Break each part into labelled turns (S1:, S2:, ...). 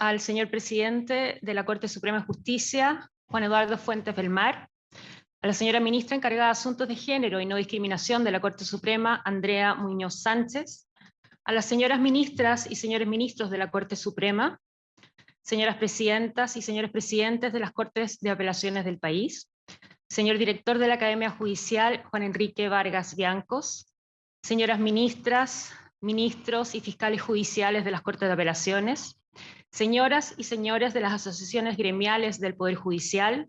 S1: al señor presidente de la Corte Suprema de Justicia, Juan Eduardo Fuentes Belmar, a la señora ministra encargada de Asuntos de Género y No Discriminación de la Corte Suprema, Andrea Muñoz Sánchez, a las señoras ministras y señores ministros de la Corte Suprema, señoras presidentas y señores presidentes de las Cortes de Apelaciones del país, señor director de la Academia Judicial, Juan Enrique Vargas Biancos, señoras ministras, ministros y fiscales judiciales de las Cortes de Apelaciones, señoras y señores de las asociaciones gremiales del Poder Judicial,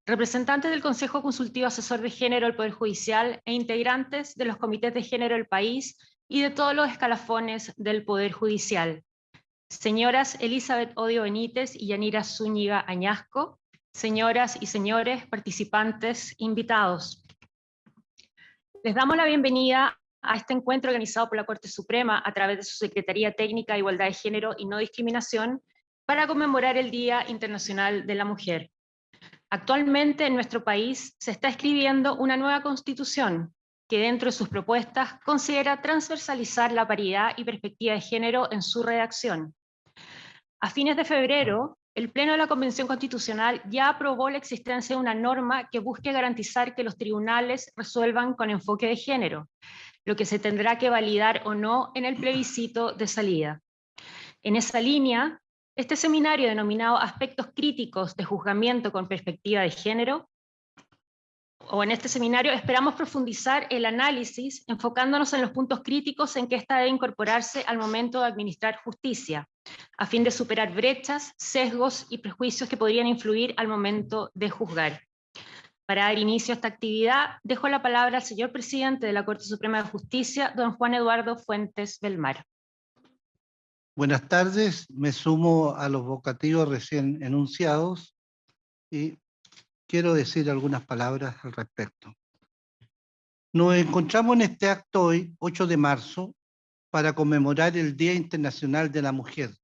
S1: representantes del Consejo Consultivo Asesor de Género del Poder Judicial e integrantes de los comités de género del país y de todos los escalafones del Poder Judicial. Señoras Elizabeth Odio Benítez y Yanira Zúñiga Añasco, señoras y señores participantes invitados. Les damos la bienvenida a este encuentro organizado por la Corte Suprema a través de su Secretaría Técnica de Igualdad de Género y No Discriminación para conmemorar el Día Internacional de la Mujer. Actualmente en nuestro país se está escribiendo una nueva Constitución que dentro de sus propuestas considera transversalizar la paridad y perspectiva de género en su redacción. A fines de febrero, el Pleno de la Convención Constitucional ya aprobó la existencia de una norma que busque garantizar que los tribunales resuelvan con enfoque de género, lo que se tendrá que validar o no en el plebiscito de salida. En esa línea, este seminario denominado Aspectos Críticos de Juzgamiento con Perspectiva de Género, o en este seminario esperamos profundizar el análisis enfocándonos en los puntos críticos en que ésta debe incorporarse al momento de administrar justicia, a fin de superar brechas, sesgos y prejuicios que podrían influir al momento de juzgar. Para dar inicio a esta actividad, dejo la palabra al señor presidente de la Corte Suprema de Justicia, don Juan Eduardo Fuentes Belmar.
S2: Buenas tardes, me sumo a los vocativos recién enunciados y quiero decir algunas palabras al respecto. Nos encontramos en este acto hoy, 8 de marzo, para conmemorar el Día Internacional de la Mujer,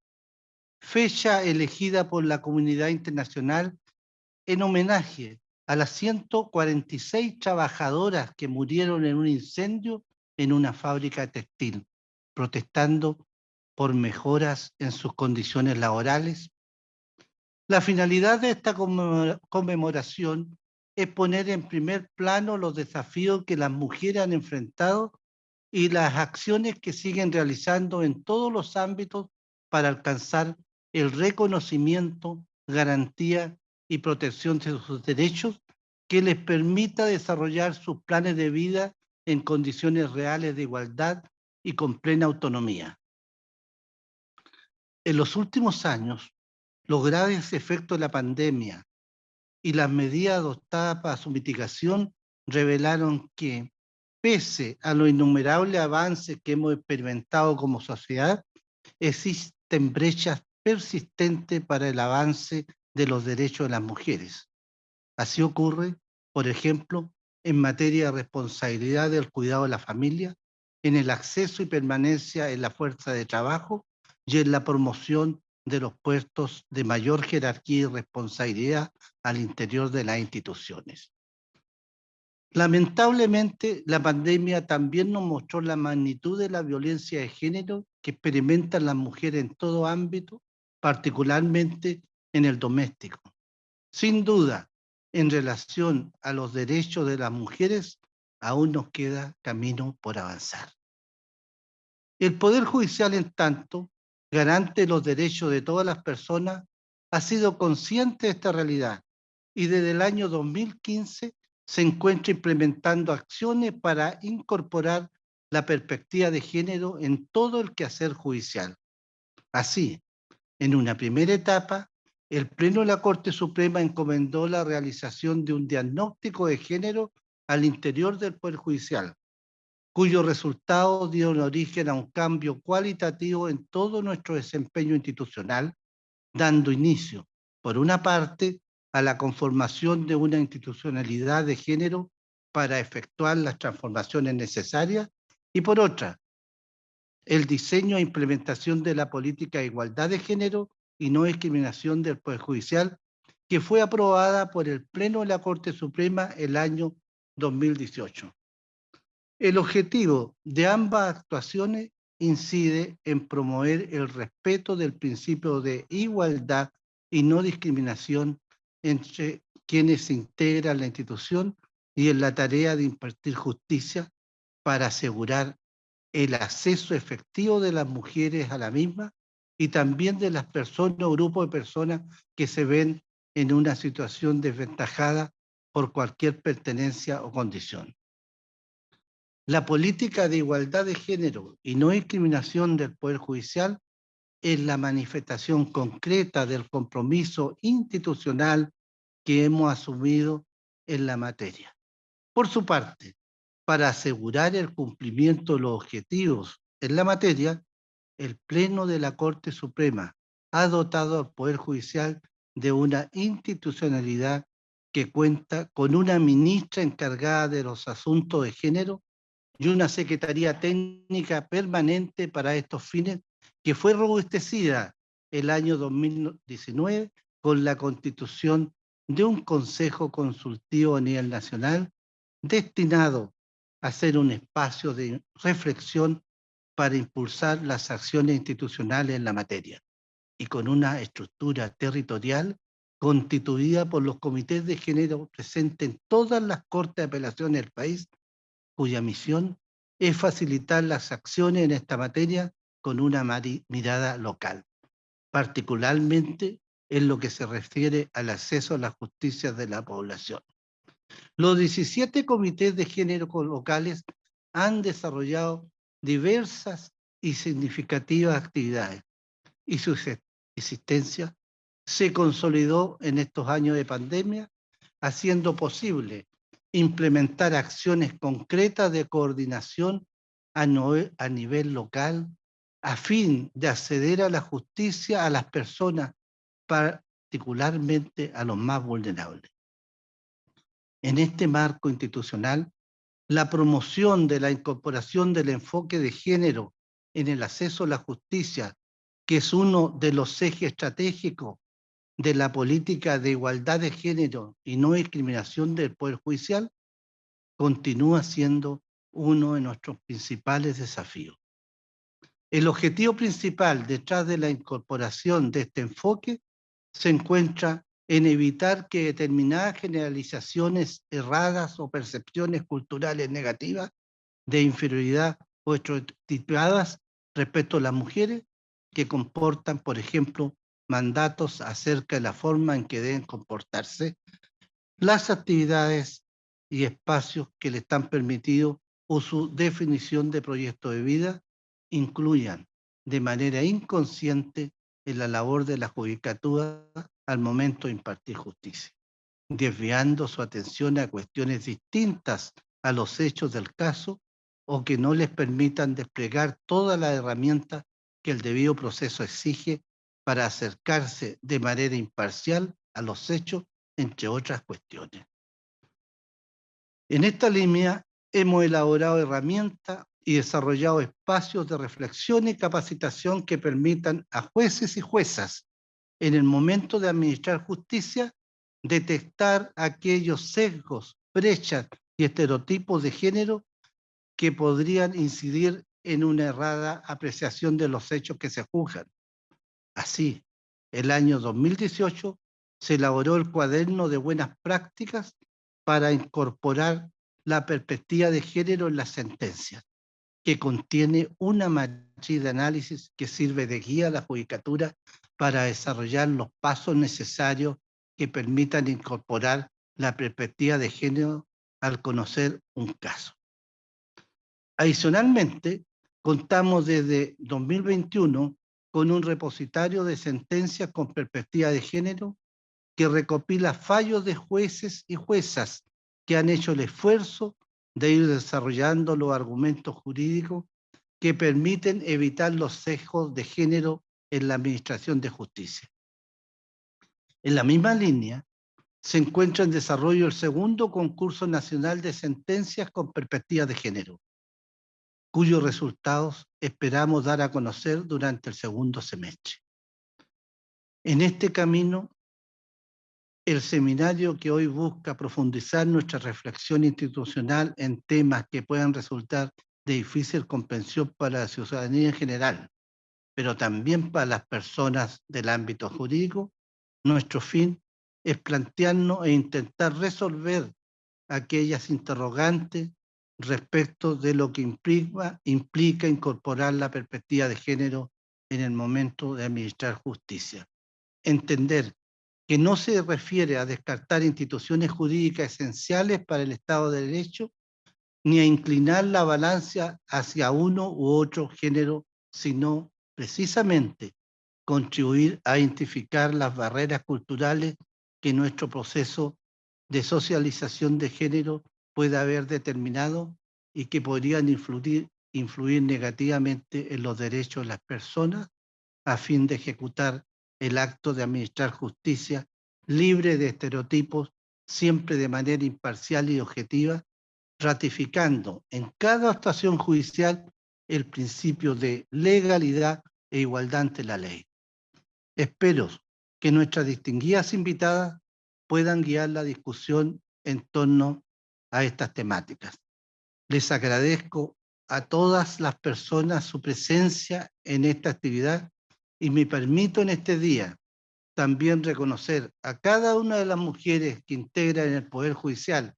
S2: fecha elegida por la comunidad internacional en homenaje a las 146 trabajadoras que murieron en un incendio en una fábrica textil, protestando por mejoras en sus condiciones laborales. La finalidad de esta conmemoración es poner en primer plano los desafíos que las mujeres han enfrentado y las acciones que siguen realizando en todos los ámbitos para alcanzar el reconocimiento, garantía y protección de sus derechos que les permita desarrollar sus planes de vida en condiciones reales de igualdad y con plena autonomía. En los últimos años, los graves efectos de la pandemia y las medidas adoptadas para su mitigación revelaron que, pese a los innumerables avances que hemos experimentado como sociedad, existen brechas persistentes para el avance de los derechos de las mujeres. Así ocurre, por ejemplo, en materia de responsabilidad del cuidado de la familia, en el acceso y permanencia en la fuerza de trabajo y en la promoción de los puestos de mayor jerarquía y responsabilidad al interior de las instituciones. Lamentablemente, la pandemia también nos mostró la magnitud de la violencia de género que experimentan las mujeres en todo ámbito, particularmente en el doméstico. Sin duda, en relación a los derechos de las mujeres, aún nos queda camino por avanzar. El Poder Judicial, en tanto, garante los derechos de todas las personas, ha sido consciente de esta realidad y desde el año 2015 se encuentra implementando acciones para incorporar la perspectiva de género en todo el quehacer judicial. Así, en una primera etapa, el Pleno de la Corte Suprema encomendó la realización de un diagnóstico de género al interior del Poder Judicial, cuyos resultados dieron origen a un cambio cualitativo en todo nuestro desempeño institucional, dando inicio, por una parte, a la conformación de una institucionalidad de género para efectuar las transformaciones necesarias, y por otra, el diseño e implementación de la política de igualdad de género y no discriminación del Poder Judicial, que fue aprobada por el Pleno de la Corte Suprema el año 2018. El objetivo de ambas actuaciones incide en promover el respeto del principio de igualdad y no discriminación entre quienes se integran la institución y en la tarea de impartir justicia para asegurar el acceso efectivo de las mujeres a la misma y también de las personas o grupos de personas que se ven en una situación desventajada por cualquier pertenencia o condición. La política de igualdad de género y no discriminación del Poder Judicial es la manifestación concreta del compromiso institucional que hemos asumido en la materia. Por su parte, para asegurar el cumplimiento de los objetivos en la materia, el Pleno de la Corte Suprema ha dotado al Poder Judicial de una institucionalidad que cuenta con una ministra encargada de los asuntos de género y una Secretaría Técnica permanente para estos fines que fue robustecida el año 2019 con la constitución de un Consejo Consultivo a nivel nacional destinado a ser un espacio de reflexión para impulsar las acciones institucionales en la materia y con una estructura territorial constituida por los comités de género presentes en todas las cortes de apelación del país, cuya misión es facilitar las acciones en esta materia con una mirada local, particularmente en lo que se refiere al acceso a la justicia de la población. Los 17 comités de género locales han desarrollado diversas y significativas actividades y su existencia se consolidó en estos años de pandemia, haciendo posible implementar acciones concretas de coordinación a nivel local a fin de acceder a la justicia a las personas, particularmente a los más vulnerables. En este marco institucional, la promoción de la incorporación del enfoque de género en el acceso a la justicia, que es uno de los ejes estratégicos de la política de igualdad de género y no discriminación del Poder Judicial, continúa siendo uno de nuestros principales desafíos. El objetivo principal detrás de la incorporación de este enfoque se encuentra en evitar que determinadas generalizaciones erradas o percepciones culturales negativas de inferioridad o estereotipadas respecto a las mujeres que comportan, por ejemplo, mandatos acerca de la forma en que deben comportarse, las actividades y espacios que le están permitidos o su definición de proyecto de vida incluyan de manera inconsciente en la labor de la judicatura al momento de impartir justicia, desviando su atención a cuestiones distintas a los hechos del caso o que no les permitan desplegar todas las herramientas que el debido proceso exige para acercarse de manera imparcial a los hechos, entre otras cuestiones. En esta línea hemos elaborado herramientas y desarrollado espacios de reflexión y capacitación que permitan a jueces y juezas en el momento de administrar justicia detectar aquellos sesgos, brechas y estereotipos de género que podrían incidir en una errada apreciación de los hechos que se juzgan. Así, el año 2018 se elaboró el cuaderno de buenas prácticas para incorporar la perspectiva de género en las sentencias, que contiene una matriz de análisis que sirve de guía a la judicatura para desarrollar los pasos necesarios que permitan incorporar la perspectiva de género al conocer un caso. Adicionalmente, contamos desde 2021 con un repositorio de sentencias con perspectiva de género que recopila fallos de jueces y juezas que han hecho el esfuerzo de ir desarrollando los argumentos jurídicos que permiten evitar los sesgos de género en la administración de justicia. En la misma línea, se encuentra en desarrollo el segundo concurso nacional de sentencias con perspectiva de género, cuyos resultados esperamos dar a conocer durante el segundo semestre. En este camino, el seminario que hoy busca profundizar nuestra reflexión institucional en temas que puedan resultar de difícil comprensión para la ciudadanía en general, pero también para las personas del ámbito jurídico, nuestro fin es plantearnos e intentar resolver aquellas interrogantes respecto de lo que implica incorporar la perspectiva de género en el momento de administrar justicia. Entender que no se refiere a descartar instituciones jurídicas esenciales para el Estado de Derecho, ni a inclinar la balanza hacia uno u otro género, sino precisamente contribuir a identificar las barreras culturales que nuestro proceso de socialización de género puede haber determinado y que podrían influir negativamente en los derechos de las personas a fin de ejecutar el acto de administrar justicia libre de estereotipos, siempre de manera imparcial y objetiva, ratificando en cada actuación judicial el principio de legalidad e igualdad ante la ley. Espero que nuestras distinguidas invitadas puedan guiar la discusión en torno a estas temáticas. Les agradezco a todas las personas su presencia en esta actividad y me permito en este día también reconocer a cada una de las mujeres que integran el Poder Judicial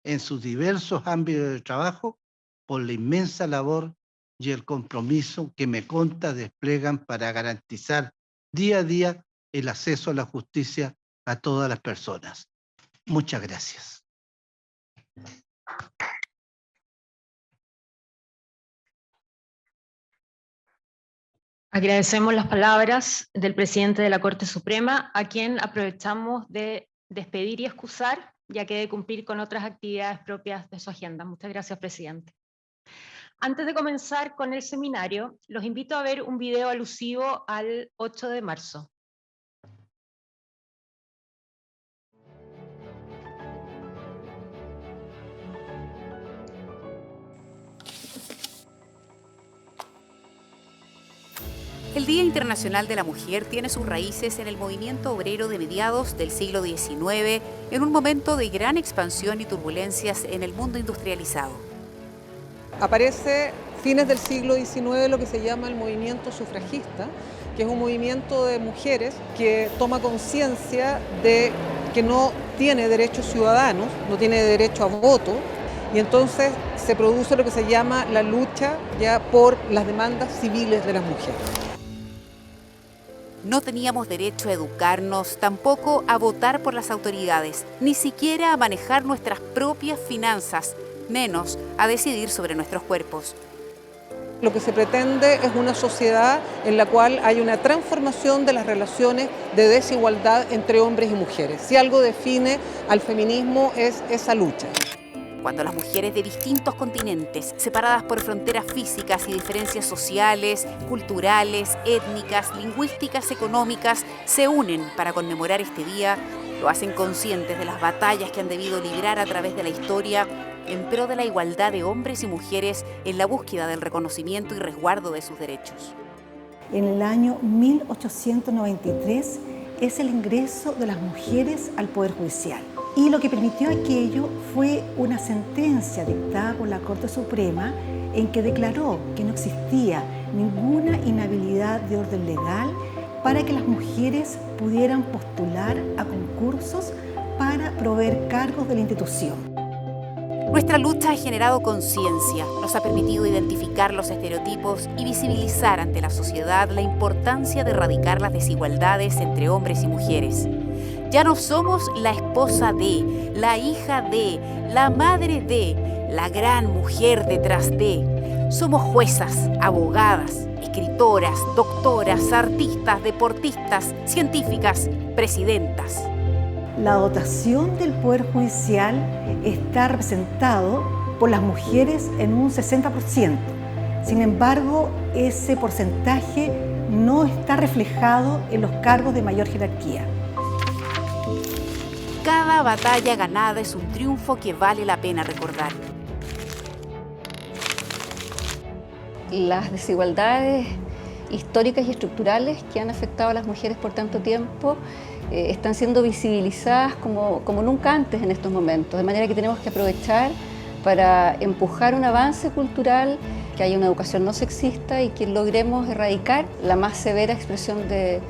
S2: en sus diversos ámbitos de trabajo por la inmensa labor y el compromiso que me consta desplegan para garantizar día a día el acceso a la justicia a todas las personas. Muchas gracias.
S1: Agradecemos las palabras del presidente de la Corte Suprema, a quien aprovechamos de despedir y excusar, ya que debe cumplir con otras actividades propias de su agenda. Muchas gracias, presidente. Antes de comenzar con el seminario, los invito a ver un video alusivo al 8 de marzo.
S3: El Día Internacional de la Mujer tiene sus raíces en el movimiento obrero de mediados del siglo XIX, en un momento de gran expansión y turbulencias en el mundo industrializado.
S4: Aparece fines del siglo XIX lo que se llama el movimiento sufragista, que es un movimiento de mujeres que toma conciencia de que no tiene derechos ciudadanos, no tiene derecho a voto, y entonces se produce lo que se llama la lucha ya por las demandas civiles de las mujeres.
S3: No teníamos derecho a educarnos, tampoco a votar por las autoridades, ni siquiera a manejar nuestras propias finanzas, menos a decidir sobre nuestros cuerpos.
S4: Lo que se pretende es una sociedad en la cual hay una transformación de las relaciones de desigualdad entre hombres y mujeres. Si algo define al feminismo es esa lucha.
S3: Cuando las mujeres de distintos continentes, separadas por fronteras físicas y diferencias sociales, culturales, étnicas, lingüísticas, económicas, se unen para conmemorar este día, lo hacen conscientes de las batallas que han debido librar a través de la historia en pro de la igualdad de hombres y mujeres en la búsqueda del reconocimiento y resguardo de sus derechos.
S5: En el año 1893 es el ingreso de las mujeres al Poder Judicial. Y lo que permitió aquello fue una sentencia dictada por la Corte Suprema en que declaró que no existía ninguna inhabilidad de orden legal para que las mujeres pudieran postular a concursos para proveer cargos de la institución.
S3: Nuestra lucha ha generado conciencia, nos ha permitido identificar los estereotipos y visibilizar ante la sociedad la importancia de erradicar las desigualdades entre hombres y mujeres. Ya no somos la esposa de, la hija de, la madre de, la gran mujer detrás de. Somos juezas, abogadas, escritoras, doctoras, artistas, deportistas, científicas, presidentas.
S5: La dotación del Poder Judicial está representado por las mujeres en un 60%. Sin embargo, ese porcentaje no está reflejado en los cargos de mayor jerarquía.
S3: Cada batalla ganada es un triunfo que vale la pena recordar.
S6: Las desigualdades históricas y estructurales que han afectado a las mujeres por tanto tiempo están siendo visibilizadas como nunca antes en estos momentos, de manera que tenemos que aprovechar para empujar un avance cultural, que haya una educación no sexista y que logremos erradicar la más severa expresión de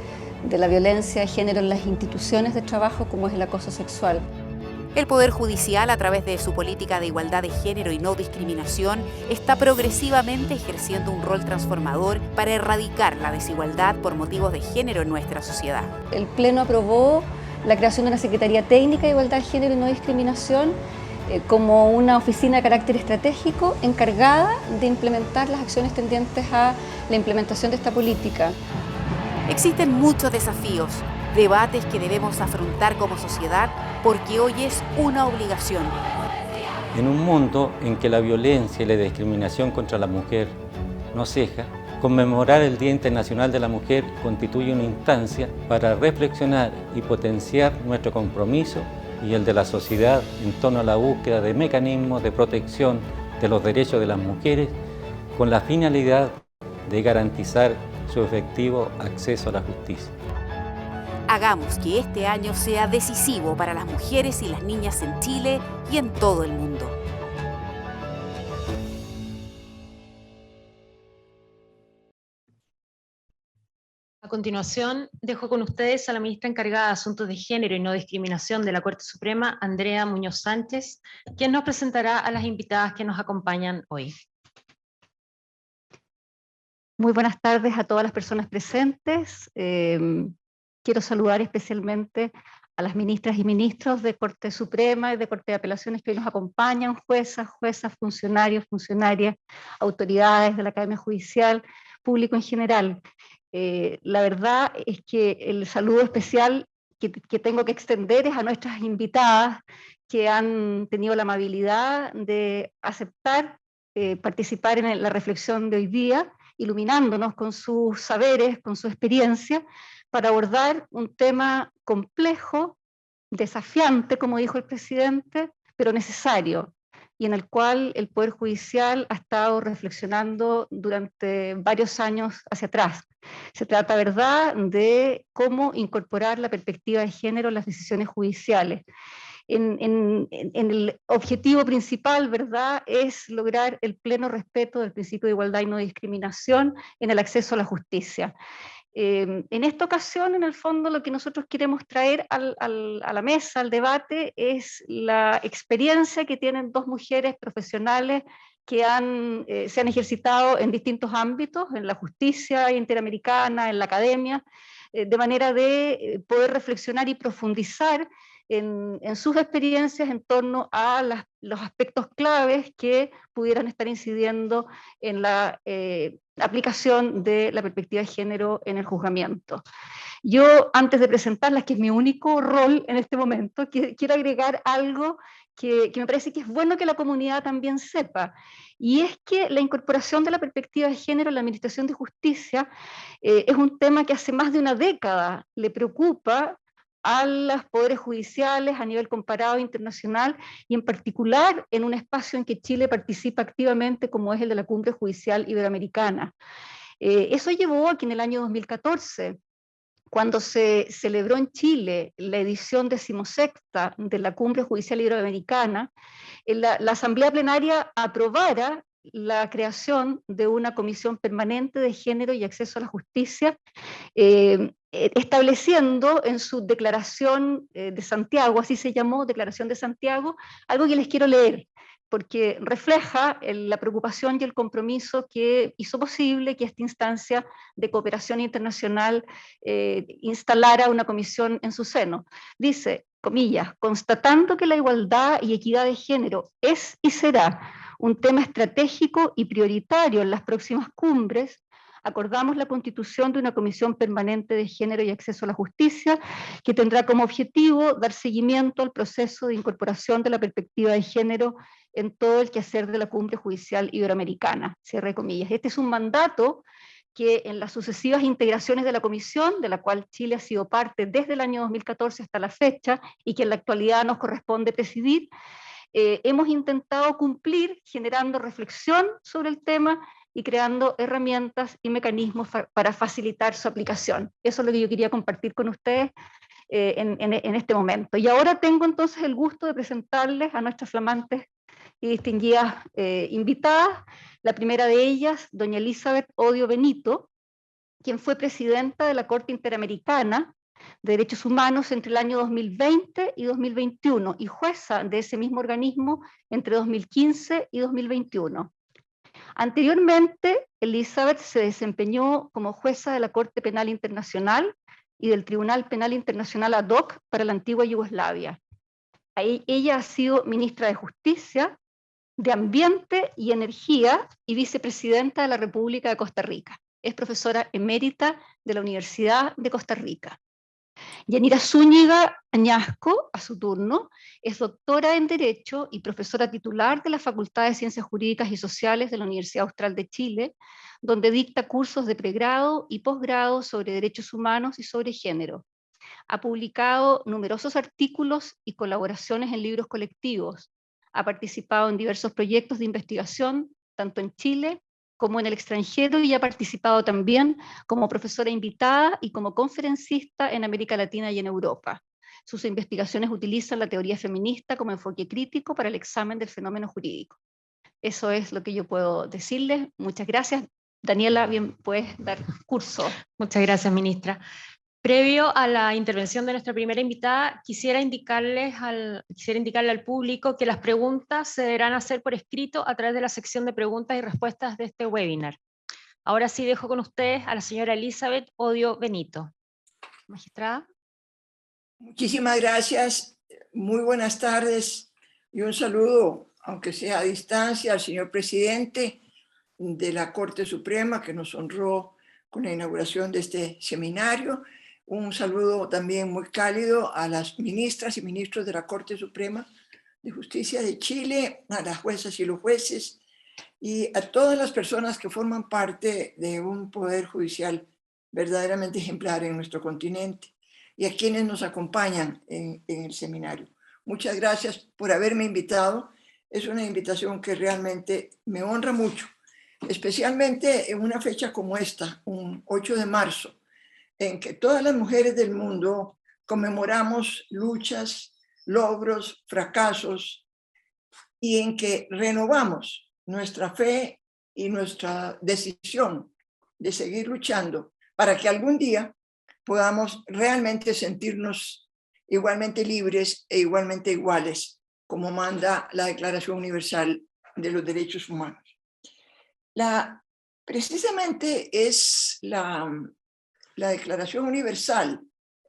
S6: la violencia de género en las instituciones de trabajo, como es el acoso sexual.
S3: El Poder Judicial, a través de su política de igualdad de género y no discriminación, está progresivamente ejerciendo un rol transformador para erradicar la desigualdad por motivos de género en nuestra sociedad.
S6: El Pleno aprobó la creación de una Secretaría Técnica de Igualdad de Género y No Discriminación como una oficina de carácter estratégico encargada de implementar las acciones tendientes a la implementación de esta política.
S3: Existen muchos desafíos, debates que debemos afrontar como sociedad porque hoy es una obligación.
S7: En un mundo en que la violencia y la discriminación contra la mujer no ceja, conmemorar el Día Internacional de la Mujer constituye una instancia para reflexionar y potenciar nuestro compromiso y el de la sociedad en torno a la búsqueda de mecanismos de protección de los derechos de las mujeres con la finalidad de garantizar su efectivo acceso a la justicia.
S3: Hagamos que este año sea decisivo para las mujeres y las niñas en Chile y en todo el mundo.
S1: A continuación, dejo con ustedes a la ministra encargada de Asuntos de Género y No Discriminación de la Corte Suprema, Andrea Muñoz Sánchez, quien nos presentará a las invitadas que nos acompañan hoy.
S6: Muy buenas tardes a todas las personas presentes. Quiero saludar especialmente a las ministras y ministros de Corte Suprema y de Corte de Apelaciones que hoy nos acompañan, juezas, funcionarios, funcionarias, autoridades de la Academia Judicial, público en general. La verdad es que el saludo especial que tengo que extender es a nuestras invitadas que han tenido la amabilidad de aceptar participar en la reflexión de hoy día, iluminándonos con sus saberes, con su experiencia, para abordar un tema complejo, desafiante, como dijo el presidente, pero necesario, y en el cual el Poder Judicial ha estado reflexionando durante varios años hacia atrás. Se trata, ¿verdad?, de cómo incorporar la perspectiva de género en las decisiones judiciales. En el objetivo principal, ¿verdad?, es lograr el pleno respeto del principio de igualdad y no discriminación en el acceso a la justicia. En esta ocasión, en el fondo, lo que nosotros queremos traer a la mesa, al debate, es la experiencia que tienen dos mujeres profesionales que se han ejercitado en distintos ámbitos, en la justicia interamericana, en la academia, de manera de poder reflexionar y profundizar en sus experiencias en torno a los aspectos claves que pudieran estar incidiendo en la aplicación de la perspectiva de género en el juzgamiento. Yo, antes de presentarlas, que es mi único rol en este momento, quiero agregar algo que me parece que es bueno que la comunidad también sepa, y es que la incorporación de la perspectiva de género en la Administración de Justicia es un tema que hace más de una década le preocupa a los poderes judiciales a nivel comparado internacional, y en particular en un espacio en que Chile participa activamente, como es el de la Cumbre Judicial Iberoamericana. Eso llevó a que en el año 2014, cuando se celebró en Chile la edición 16ª de la Cumbre Judicial Iberoamericana, la Asamblea Plenaria aprobara la creación de una comisión permanente de género y acceso a la justicia, estableciendo en su declaración de Santiago, así se llamó, Declaración de Santiago, algo que les quiero leer, porque refleja la preocupación y el compromiso que hizo posible que esta instancia de cooperación internacional instalara una comisión en su seno. Dice, comillas, constatando que la igualdad y equidad de género es y será un tema estratégico y prioritario en las próximas cumbres, acordamos la constitución de una comisión permanente de género y acceso a la justicia que tendrá como objetivo dar seguimiento al proceso de incorporación de la perspectiva de género en todo el quehacer de la Cumbre Judicial Iberoamericana, cierre comillas. Este es un mandato que en las sucesivas integraciones de la comisión, de la cual Chile ha sido parte desde el año 2014 hasta la fecha, y que en la actualidad nos corresponde presidir, hemos intentado cumplir generando reflexión sobre el tema y creando herramientas y mecanismos para facilitar su aplicación. Eso es lo que yo quería compartir con ustedes en este momento. Y ahora tengo entonces el gusto de presentarles a nuestras flamantes y distinguidas invitadas. La primera de ellas, doña Elizabeth Odio Benito, quien fue presidenta de la Corte Interamericana de Derechos Humanos entre el año 2020 y 2021 y jueza de ese mismo organismo entre 2015 y 2021. Anteriormente, Elizabeth se desempeñó como jueza de la Corte Penal Internacional y del Tribunal Penal Internacional ad hoc para la antigua Yugoslavia. Ella ha sido ministra de Justicia, de Ambiente y Energía y vicepresidenta de la República de Costa Rica. Es profesora emérita de la Universidad de Costa Rica. Yanira Zúñiga Añasco, a su turno, es doctora en Derecho y profesora titular de la Facultad de Ciencias Jurídicas y Sociales de la Universidad Austral de Chile, donde dicta cursos de pregrado y posgrado sobre derechos humanos y sobre género. Ha publicado numerosos artículos y colaboraciones en libros colectivos. Ha participado en diversos proyectos de investigación, tanto en Chile como en el extranjero, y ha participado también como profesora invitada y como conferencista en América Latina y en Europa. Sus investigaciones utilizan la teoría feminista como enfoque crítico para el examen del fenómeno jurídico. Eso es lo que yo puedo decirles. Muchas gracias. Daniela, bien, puedes dar curso.
S1: Muchas gracias, ministra. Previo a la intervención de nuestra primera invitada, quisiera indicarle al público que las preguntas se deberán hacer por escrito a través de la sección de preguntas y respuestas de este webinar. Ahora sí dejo con ustedes a la señora Elizabeth Odio Benito. Magistrada.
S8: Muchísimas gracias, muy buenas tardes y un saludo, aunque sea a distancia, al señor presidente de la Corte Suprema que nos honró con la inauguración de este seminario. Un saludo también muy cálido a las ministras y ministros de la Corte Suprema de Justicia de Chile, a las juezas y los jueces y a todas las personas que forman parte de un poder judicial verdaderamente ejemplar en nuestro continente y a quienes nos acompañan en el seminario. Muchas gracias por haberme invitado. Es una invitación que realmente me honra mucho, especialmente en una fecha como esta, un 8 de marzo, en que todas las mujeres del mundo conmemoramos luchas, logros, fracasos, y en que renovamos nuestra fe y nuestra decisión de seguir luchando para que algún día podamos realmente sentirnos igualmente libres e igualmente iguales, como manda la Declaración Universal de los Derechos Humanos. Precisamente es la Declaración Universal,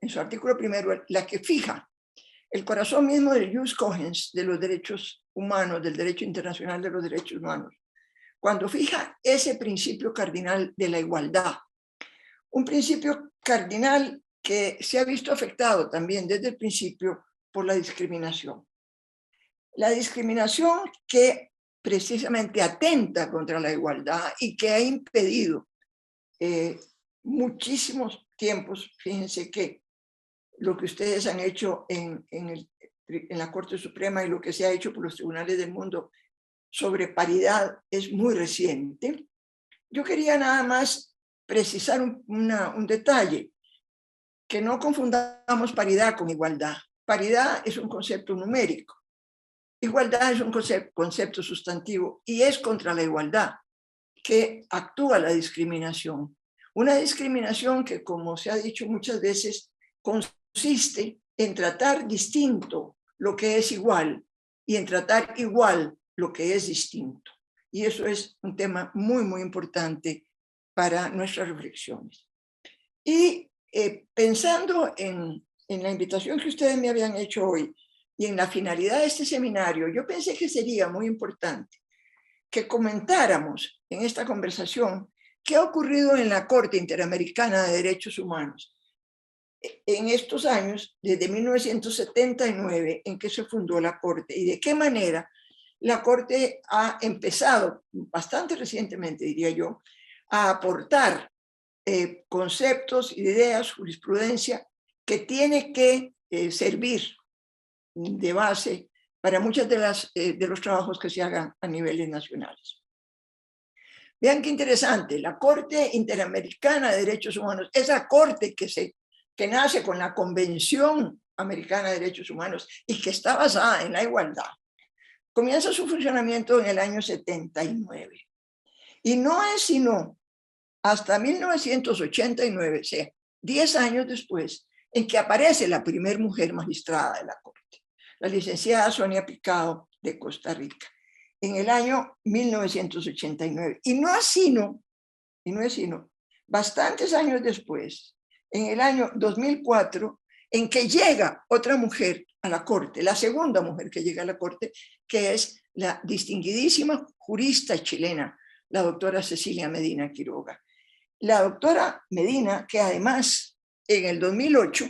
S8: en su artículo primero, la que fija el corazón mismo del jus cogens de los derechos humanos, del derecho internacional de los derechos humanos, cuando fija ese principio cardinal de la igualdad. Un principio cardinal que se ha visto afectado también desde el principio por la discriminación. La discriminación que precisamente atenta contra la igualdad y que ha impedido muchísimos tiempos. Fíjense que lo que ustedes han hecho en la Corte Suprema y lo que se ha hecho por los tribunales del mundo sobre paridad es muy reciente. Yo quería nada más precisar un detalle, que no confundamos paridad con igualdad. Paridad es un concepto numérico. Igualdad es un concepto sustantivo y es contra la igualdad que actúa la discriminación. Una discriminación que, como se ha dicho muchas veces, consiste en tratar distinto lo que es igual y en tratar igual lo que es distinto. Y eso es un tema muy, muy importante para nuestras reflexiones. Y pensando en la invitación que ustedes me habían hecho hoy y en la finalidad de este seminario, yo pensé que sería muy importante que comentáramos en esta conversación qué ha ocurrido en la Corte Interamericana de Derechos Humanos en estos años, desde 1979, en que se fundó la Corte, y de qué manera la Corte ha empezado, bastante recientemente diría yo, a aportar conceptos, ideas, jurisprudencia que tiene que servir de base para muchos de los trabajos que se hagan a niveles nacionales. Vean qué interesante, la Corte Interamericana de Derechos Humanos, esa corte que nace con la Convención Americana de Derechos Humanos y que está basada en la igualdad, comienza su funcionamiento en el año 79. Y no es sino hasta 1989, o sea, 10 años después, en que aparece la primera mujer magistrada de la Corte, la licenciada Sonia Picado de Costa Rica, en el año 1989. Y no es sino bastantes años después, en el año 2004, en que llega otra mujer a la Corte, la segunda mujer que llega a la Corte, que es la distinguidísima jurista chilena, la doctora Cecilia Medina Quiroga. La doctora Medina, que además en el 2008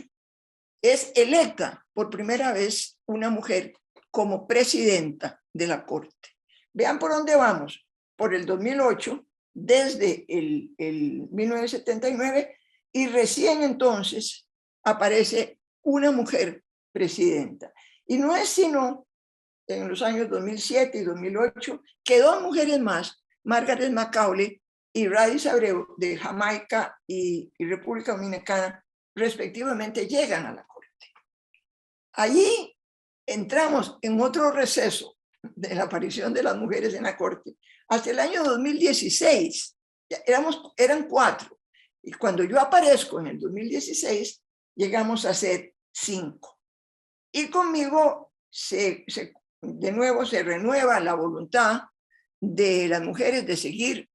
S8: es electa por primera vez una mujer como presidenta de la Corte. Vean por dónde vamos, por el 2008, desde el 1979, y recién entonces aparece una mujer presidenta. Y no es sino en los años 2007 y 2008 que dos mujeres más, Margaret Macaulay y Radis Abreu, de Jamaica y República Dominicana, respectivamente, llegan a la Corte. Allí entramos en otro receso de la aparición de las mujeres en la Corte. Hasta el año 2016, eran 4. Y cuando yo aparezco en el 2016, llegamos a ser 5. Y conmigo de nuevo se renueva la voluntad de las mujeres de seguir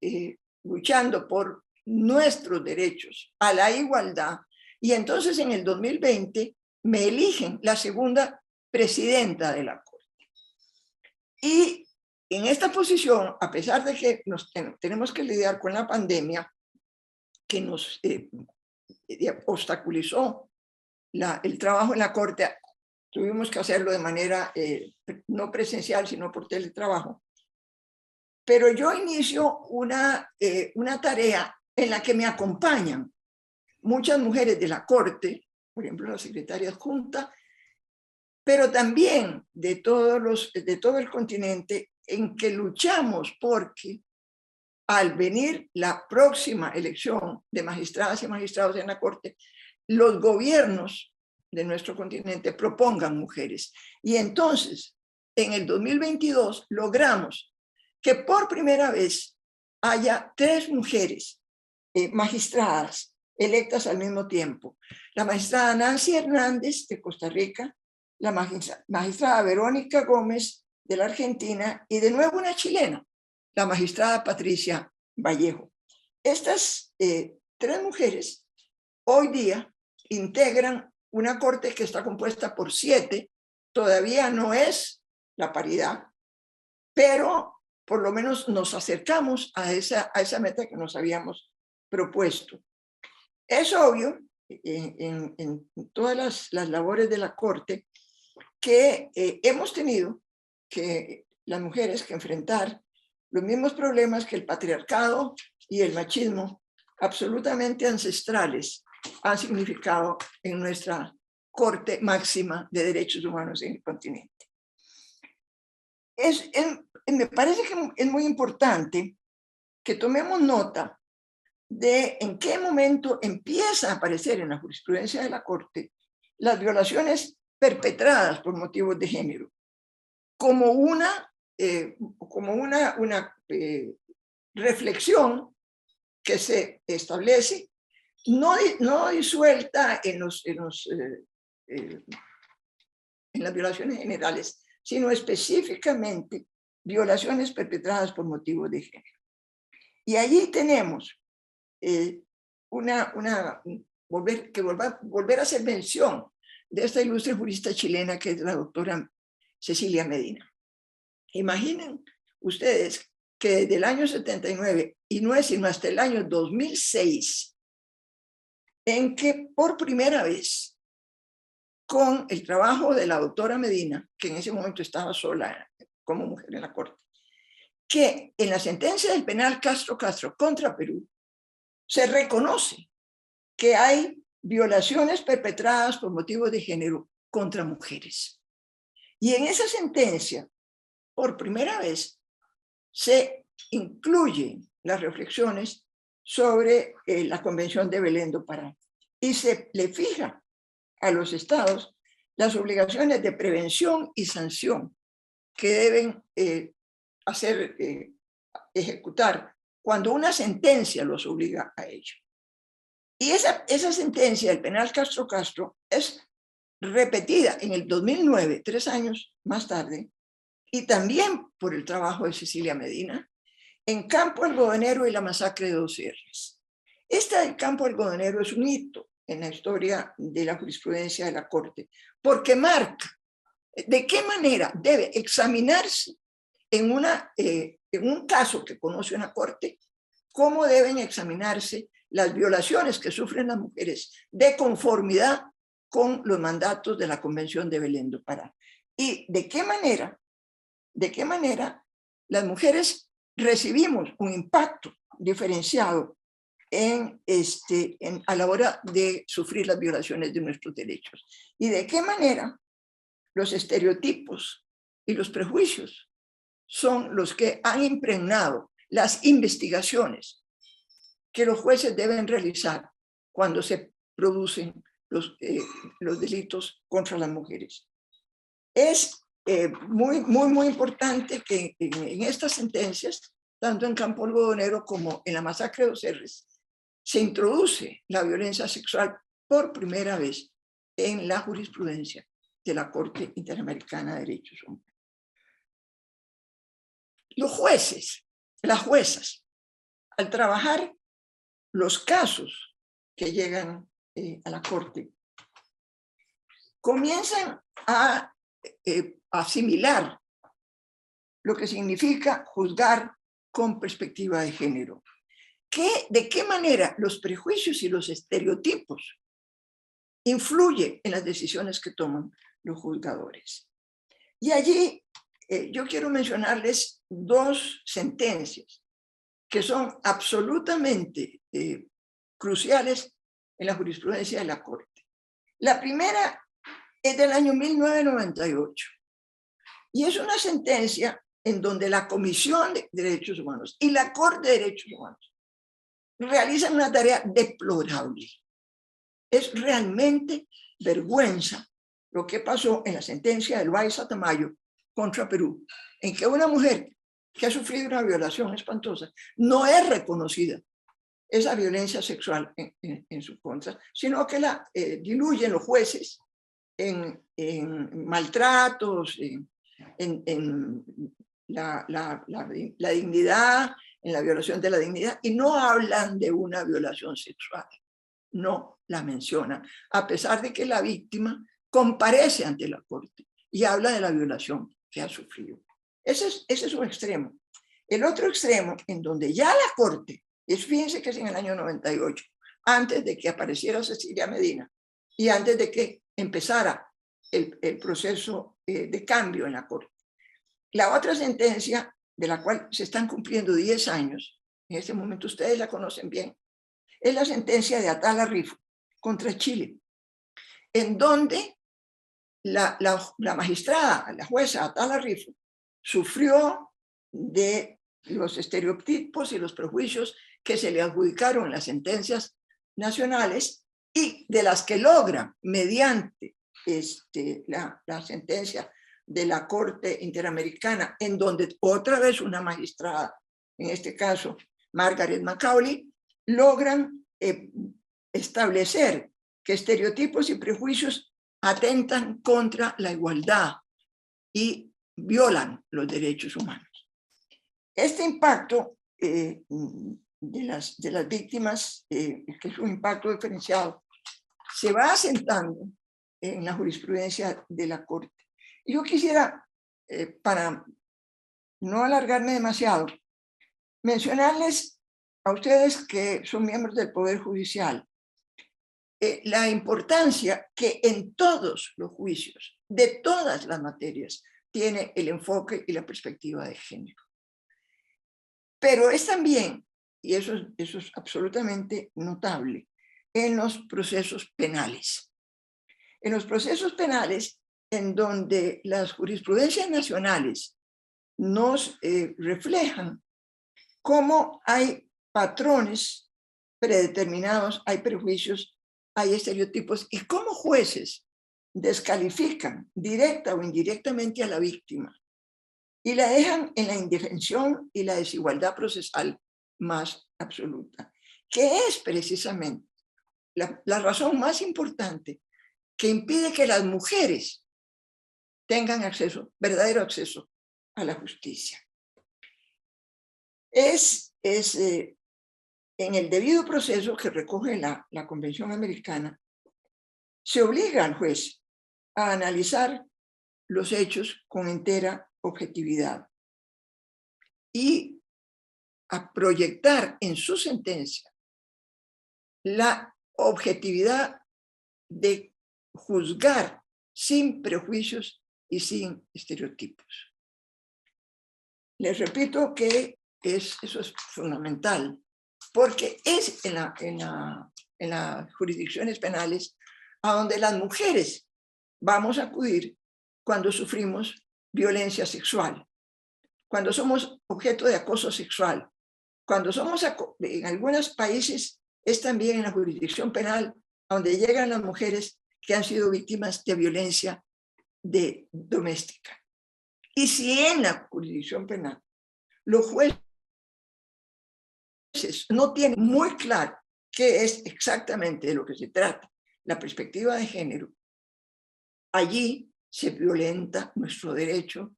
S8: luchando por nuestros derechos a la igualdad. Y entonces en el 2020 me eligen la segunda presidenta de la Corte. Y en esta posición, a pesar de que tenemos que lidiar con la pandemia que nos obstaculizó el trabajo en la Corte, tuvimos que hacerlo de manera no presencial, sino por teletrabajo. Pero yo inicio una tarea en la que me acompañan muchas mujeres de la Corte, por ejemplo, la secretaria adjunta, pero también de todo el continente, en que luchamos porque al venir la próxima elección de magistradas y magistrados en la Corte, los gobiernos de nuestro continente propongan mujeres. Y entonces, en el 2022, logramos que por primera vez haya 3 mujeres magistradas electas al mismo tiempo. La magistrada Nancy Hernández de Costa Rica, la magistrada Verónica Gómez de la Argentina y de nuevo una chilena, la magistrada Patricia Vallejo. Estas 3 mujeres hoy día integran una Corte que está compuesta por 7, todavía no es la paridad, pero por lo menos nos acercamos a esa meta que nos habíamos propuesto. Es obvio en todas las labores de la Corte que hemos tenido que las mujeres que enfrentar los mismos problemas que el patriarcado y el machismo absolutamente ancestrales han significado en nuestra Corte Máxima de Derechos Humanos en el continente. Me parece que es muy importante que tomemos nota de en qué momento empieza a aparecer en la jurisprudencia de la Corte las violaciones perpetradas por motivos de género, como una reflexión que se establece, no disuelta en las violaciones generales, sino específicamente violaciones perpetradas por motivos de género. Y allí tenemos volver a hacer mención de esta ilustre jurista chilena que es la doctora Cecilia Medina. Imaginen ustedes que desde el año 79, y no es sino hasta el año 2006, en que por primera vez, con el trabajo de la doctora Medina, que en ese momento estaba sola como mujer en la Corte, que en la sentencia del penal Castro contra Perú, se reconoce que hay violaciones perpetradas por motivos de género contra mujeres. Y en esa sentencia, por primera vez, se incluyen las reflexiones sobre la Convención de Belén do Pará y se le fija a los estados las obligaciones de prevención y sanción que deben ejecutar cuando una sentencia los obliga a ello. Y esa sentencia del penal Castro es repetida en el 2009, 3 años más tarde, y también por el trabajo de Cecilia Medina, en Campo Algodonero y la masacre de 2 Sierras. Esta del Campo Algodonero es un hito en la historia de la jurisprudencia de la Corte, porque marca de qué manera debe examinarse en un caso que conoce una Corte, cómo deben examinarse las violaciones que sufren las mujeres de conformidad con los mandatos de la Convención de Belén do Pará. Y de qué manera las mujeres recibimos un impacto diferenciado a la hora de sufrir las violaciones de nuestros derechos. Y de qué manera los estereotipos y los prejuicios son los que han impregnado las investigaciones que los jueces deben realizar cuando se producen los delitos contra las mujeres. Es muy importante que en estas sentencias, tanto en Campo Algodonero como en la masacre de 2 Sierras, se introduce la violencia sexual por primera vez en la jurisprudencia de la Corte Interamericana de Derechos Humanos. Los jueces, las juezas, al trabajar los casos que llegan a la Corte, comienzan a asimilar lo que significa juzgar con perspectiva de género. ¿De qué manera los prejuicios y los estereotipos influyen en las decisiones que toman los juzgadores? Y allí yo quiero mencionarles 2 sentencias que son absolutamente cruciales en la jurisprudencia de la Corte. La primera es del año 1998 y es una sentencia en donde la Comisión de Derechos Humanos y la Corte de Derechos Humanos realizan una tarea deplorable. Es realmente vergüenza lo que pasó en la sentencia del Baiza Tamayo contra Perú, en que una mujer que ha sufrido una violación espantosa no es reconocida esa violencia sexual en su contra, sino que la diluyen los jueces en maltratos, en la dignidad, en la violación de la dignidad, y no hablan de una violación sexual, no la mencionan, a pesar de que la víctima comparece ante la Corte y habla de la violación que ha sufrido. Ese es un extremo. El otro extremo, en donde ya la Corte, fíjense que es en el año 98, antes de que apareciera Cecilia Medina y antes de que empezara el proceso de cambio en la Corte. La otra sentencia, de la cual se están cumpliendo 10 años, en este momento ustedes la conocen bien, es la sentencia de Atala Rifo contra Chile, en donde la magistrada, la jueza Atala Rifo, sufrió de los estereotipos y los prejuicios que se le adjudicaron las sentencias nacionales y de las que logra mediante la sentencia de la Corte Interamericana, en donde otra vez una magistrada, en este caso Margaret Macaulay, logran establecer que estereotipos y prejuicios atentan contra la igualdad y violan los derechos humanos. Este impacto de las víctimas, que es un impacto diferenciado, se va asentando en la jurisprudencia de la Corte. Yo quisiera, para no alargarme demasiado, mencionarles a ustedes que son miembros del Poder Judicial, la importancia que en todos los juicios, de todas las materias, tiene el enfoque y la perspectiva de género. Pero es también, y eso es absolutamente notable, en los procesos penales. En los procesos penales, en donde las jurisprudencias nacionales nos reflejan cómo hay patrones predeterminados, hay prejuicios, hay estereotipos, y cómo jueces descalifican directa o indirectamente a la víctima y la dejan en la indefensión y la desigualdad procesal más absoluta, que es precisamente la razón más importante que impide que las mujeres tengan acceso, verdadero acceso a la justicia. En el debido proceso que recoge la Convención Americana, se obliga al juez a analizar los hechos con entera objetividad y a proyectar en su sentencia la objetividad de juzgar sin prejuicios y sin estereotipos. Les repito que eso es fundamental, porque es en las jurisdicciones penales a donde las mujeres vamos a acudir cuando sufrimos violencia sexual, cuando somos objeto de acoso sexual, cuando somos, en algunos países es también en la jurisdicción penal a donde llegan las mujeres que han sido víctimas de violencia doméstica. Y si en la jurisdicción penal los jueces no tienen muy claro qué es exactamente de lo que se trata, la perspectiva de género, allí se violenta nuestro derecho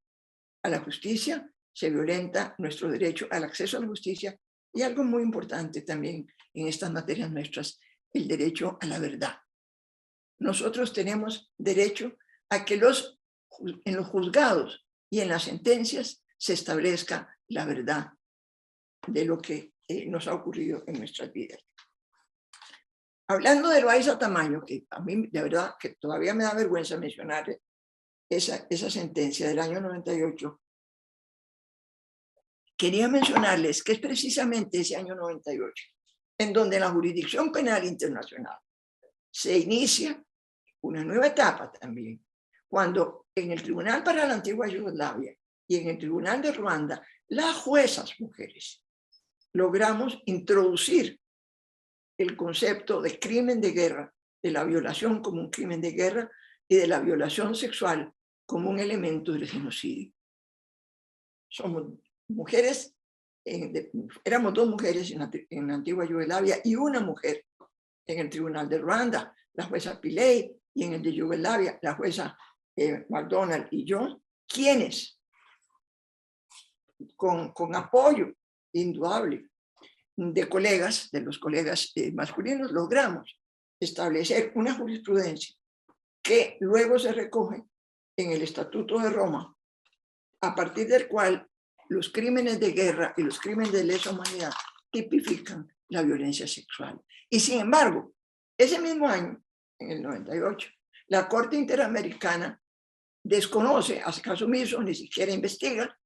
S8: a la justicia, se violenta nuestro derecho al acceso a la justicia y algo muy importante también en estas materias nuestras, el derecho a la verdad. Nosotros tenemos derecho a que en los juzgados y en las sentencias se establezca la verdad de lo que nos ha ocurrido en nuestras vidas. Hablando de Loayza Tamayo, que a mí de verdad que todavía me da vergüenza mencionar esa sentencia del año 98, quería mencionarles que es precisamente ese año 98 en donde la jurisdicción penal internacional se inicia una nueva etapa también, cuando en el Tribunal para la Antigua Yugoslavia y en el Tribunal de Ruanda, las juezas mujeres logramos introducir el concepto de crimen de guerra, de la violación como un crimen de guerra y de la violación sexual como un elemento del genocidio. Somos mujeres, éramos 2 mujeres en la Antigua Yugoslavia y una mujer en el Tribunal de Ruanda, la jueza Pillay, y en el de Yugoslavia, la jueza McDonald y yo, quienes, con apoyo indudable de los colegas masculinos, logramos establecer una jurisprudencia que luego se recoge en el Estatuto de Roma, a partir del cual los crímenes de guerra y los crímenes de lesa humanidad tipifican la violencia sexual. Y sin embargo, ese mismo año, en el 98, la Corte Interamericana desconoce, hace caso omiso, ni siquiera investiga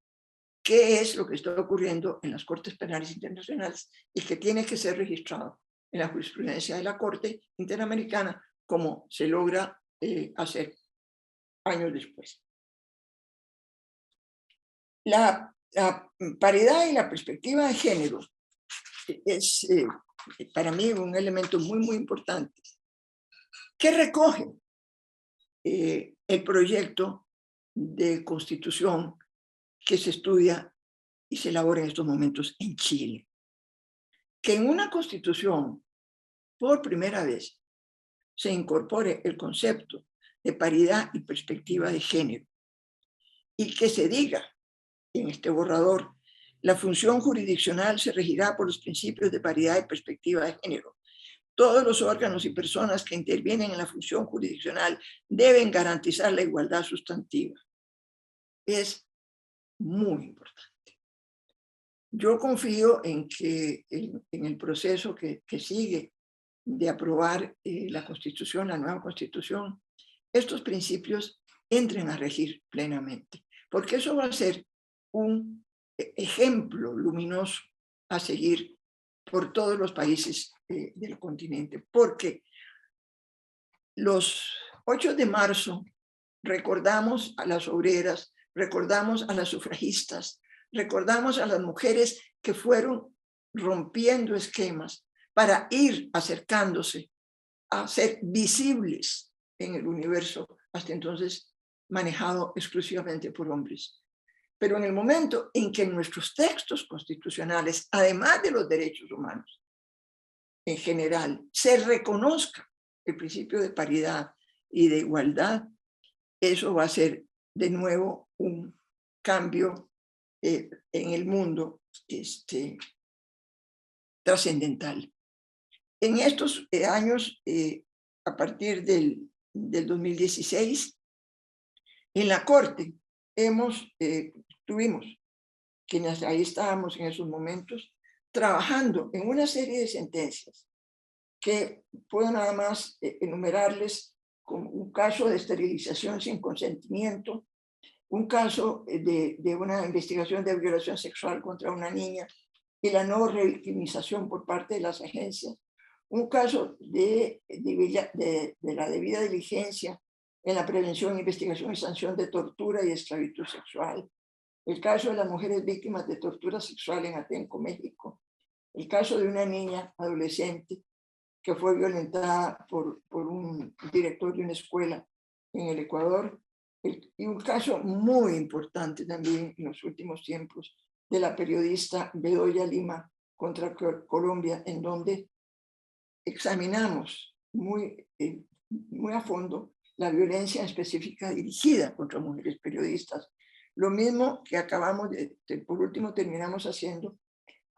S8: qué es lo que está ocurriendo en las Cortes Penales Internacionales y que tiene que ser registrado en la jurisprudencia de la Corte Interamericana, como se logra hacer años después. La paridad y la perspectiva de género es para mí un elemento muy, muy importante que recoge el proyecto de constitución que se estudia y se elabora en estos momentos en Chile. Que en una constitución, por primera vez, se incorpore el concepto de paridad y perspectiva de género y que se diga en este borrador: la función jurisdiccional se regirá por los principios de paridad y perspectiva de género. Todos los órganos y personas que intervienen en la función jurisdiccional deben garantizar la igualdad sustantiva. Es muy importante. Yo confío en que en el proceso que sigue de aprobar la Constitución, la nueva Constitución, estos principios entren a regir plenamente, porque eso va a ser un ejemplo luminoso a seguir por todos los países del continente, porque los 8 de marzo recordamos a las obreras, recordamos a las sufragistas, recordamos a las mujeres que fueron rompiendo esquemas para ir acercándose a ser visibles en el universo hasta entonces manejado exclusivamente por hombres. Pero en el momento en que en nuestros textos constitucionales, además de los derechos humanos en general, se reconozca el principio de paridad y de igualdad, eso va a ser de nuevo un cambio en el mundo trascendental. En estos años, a partir del 2016, en la Corte tuvimos, quienes ahí estábamos en esos momentos, trabajando en una serie de sentencias que puedo nada más enumerarles, como un caso de esterilización sin consentimiento, un caso de una investigación de violación sexual contra una niña y la no revictimización por parte de las agencias, un caso de la debida diligencia en la prevención, investigación y sanción de tortura y esclavitud sexual, el caso de las mujeres víctimas de tortura sexual en Atenco, México, el caso de una niña adolescente que fue violentada por un director de una escuela en el Ecuador, y un caso muy importante también en los últimos tiempos de la periodista Bedoya Lima contra Colombia, en donde examinamos muy a fondo la violencia específica dirigida contra mujeres periodistas. Lo mismo que por último terminamos haciendo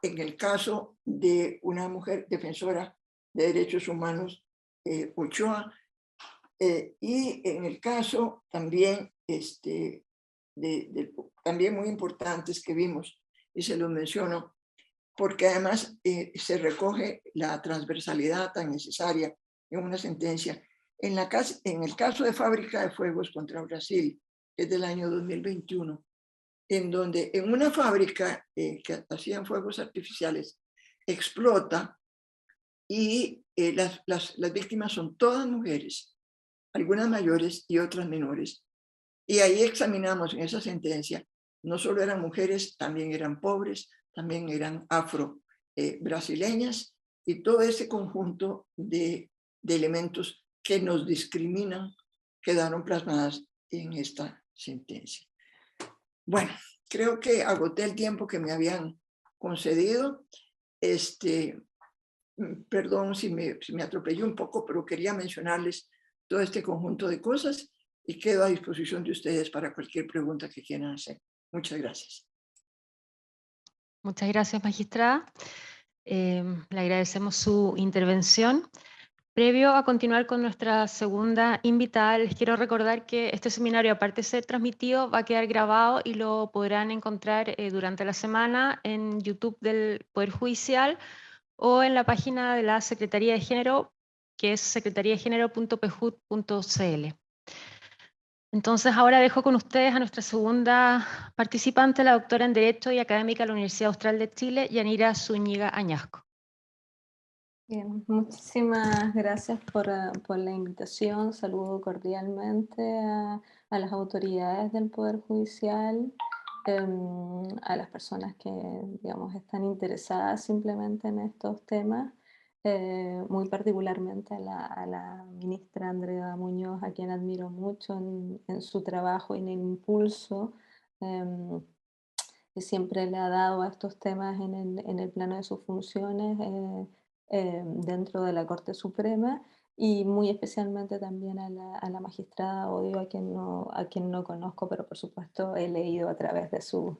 S8: en el caso de una mujer defensora de derechos humanos, Ochoa, y en el caso también, también muy importantes que vimos, y se los menciono, porque además se recoge la transversalidad tan necesaria en una sentencia. En el caso de Fábrica de Fuegos contra Brasil, que es del año 2021, en donde en una fábrica que hacían fuegos artificiales, explota y las víctimas son todas mujeres, algunas mayores y otras menores. Y ahí examinamos en esa sentencia, no solo eran mujeres, también eran pobres, también eran afro-brasileñas, y todo ese conjunto de elementos que nos discriminan quedaron plasmadas en esta sentencia. Bueno, creo que agoté el tiempo que me habían concedido. Perdón si me atropellé un poco, pero quería mencionarles todo este conjunto de cosas y quedo a disposición de ustedes para cualquier pregunta que quieran hacer. Muchas gracias.
S1: Muchas gracias, magistrada. Le agradecemos su intervención. Previo a continuar con nuestra segunda invitada, les quiero recordar que este seminario, aparte de ser transmitido, va a quedar grabado y lo podrán encontrar durante la semana en YouTube del Poder Judicial o en la página de la Secretaría de Género, que es secretariadegénero.pjud.cl. Entonces ahora dejo con ustedes a nuestra segunda participante, la doctora en Derecho y académica de la Universidad Austral de Chile, Yanira Zúñiga Añasco.
S9: Bien, muchísimas gracias por la invitación. Saludo cordialmente a las autoridades del Poder Judicial, a las personas que, digamos, están interesadas simplemente en estos temas, muy particularmente a la ministra Andrea Muñoz, a quien admiro mucho en su trabajo y en el impulso que siempre le ha dado a estos temas en el plano de sus funciones dentro de la Corte Suprema, y muy especialmente también a la magistrada Odio, a quien no conozco, pero por supuesto he leído a través de su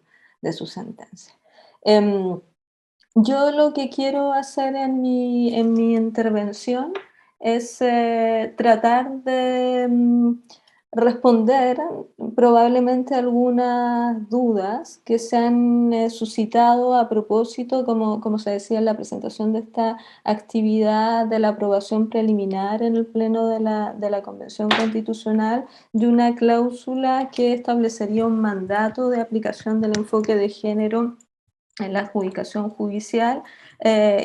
S9: sentencia. Yo lo que quiero hacer en mi intervención es tratar de responder probablemente algunas dudas que se han suscitado a propósito, como se decía en la presentación de esta actividad de la aprobación preliminar en el Pleno de la Convención Constitucional, de una cláusula que establecería un mandato de aplicación del enfoque de género en la adjudicación judicial,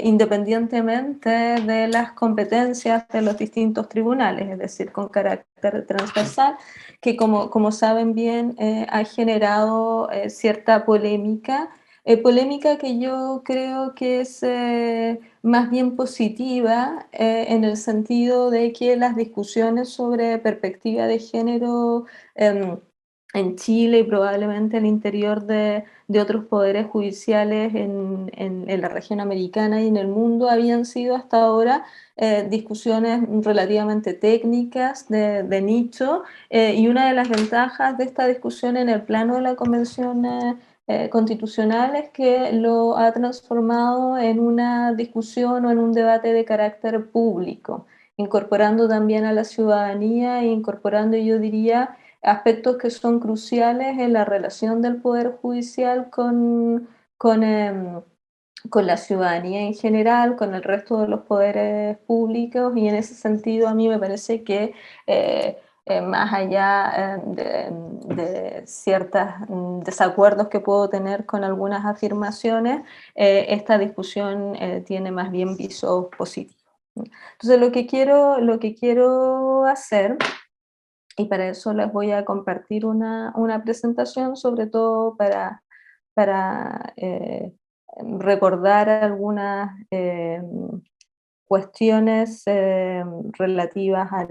S9: independientemente de las competencias de los distintos tribunales, es decir, con carácter transversal, que como saben bien ha generado cierta polémica que yo creo que es más bien positiva en el sentido de que las discusiones sobre perspectiva de género en Chile y probablemente al interior de otros poderes judiciales en la región americana y en el mundo habían sido hasta ahora discusiones relativamente técnicas de nicho, y una de las ventajas de esta discusión en el plano de la Convención Constitucional es que lo ha transformado en una discusión o en un debate de carácter público, incorporando también a la ciudadanía e incorporando, yo diría, aspectos que son cruciales en la relación del Poder Judicial con la ciudadanía en general, con el resto de los poderes públicos, y en ese sentido a mí me parece que más allá de ciertos desacuerdos que puedo tener con algunas afirmaciones, esta discusión tiene más bien visos positivos. Entonces lo que quiero hacer, y para eso les voy a compartir una presentación, sobre todo para recordar algunas cuestiones relativas a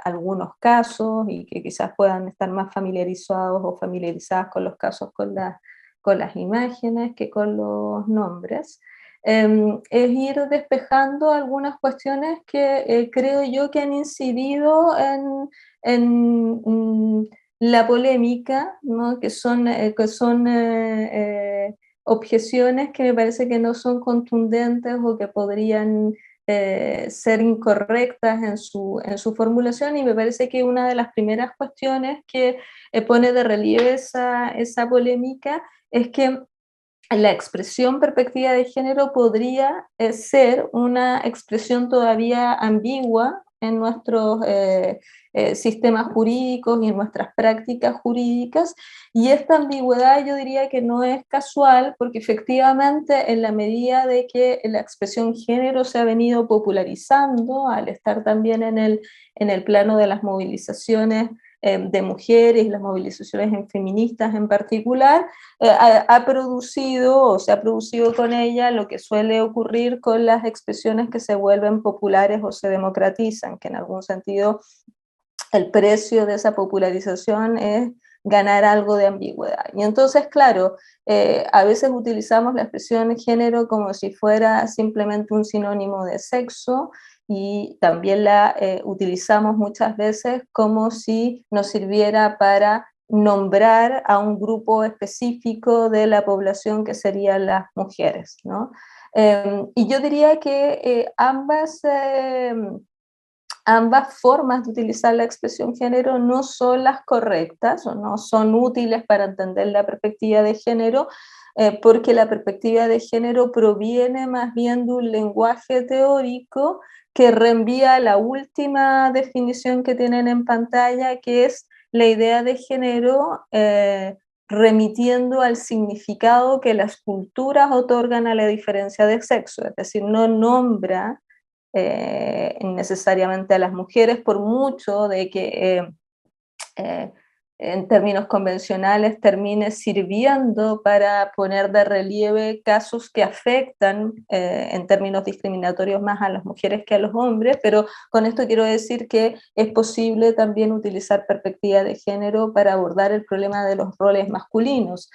S9: algunos casos y que quizás puedan estar más familiarizados o familiarizadas con los casos, con las imágenes que con los nombres. Es ir despejando algunas cuestiones que creo yo que han incidido en la polémica, ¿no? que son objeciones que me parece que no son contundentes o que podrían ser incorrectas en su formulación, y me parece que una de las primeras cuestiones que pone de relieve esa polémica es que la expresión perspectiva de género podría ser una expresión todavía ambigua en nuestros sistemas jurídicos y en nuestras prácticas jurídicas, y esta ambigüedad yo diría que no es casual, porque efectivamente en la medida de que la expresión género se ha venido popularizando, al estar también en el plano de las movilizaciones de mujeres, las movilizaciones feministas en particular, ha producido o se ha producido con ella lo que suele ocurrir con las expresiones que se vuelven populares o se democratizan, que en algún sentido el precio de esa popularización es ganar algo de ambigüedad. Y entonces, claro, a veces utilizamos la expresión género como si fuera simplemente un sinónimo de sexo, y también la utilizamos muchas veces como si nos sirviera para nombrar a un grupo específico de la población que serían las mujeres, ¿no? Y yo diría que ambas formas de utilizar la expresión género no son las correctas o no son útiles para entender la perspectiva de género, porque la perspectiva de género proviene más bien de un lenguaje teórico que reenvía a la última definición que tienen en pantalla, que es la idea de género remitiendo al significado que las culturas otorgan a la diferencia de sexo, es decir, no nombra necesariamente a las mujeres, por mucho de que en términos convencionales termine sirviendo para poner de relieve casos que afectan en términos discriminatorios más a las mujeres que a los hombres, pero con esto quiero decir que es posible también utilizar perspectiva de género para abordar el problema de los roles masculinos,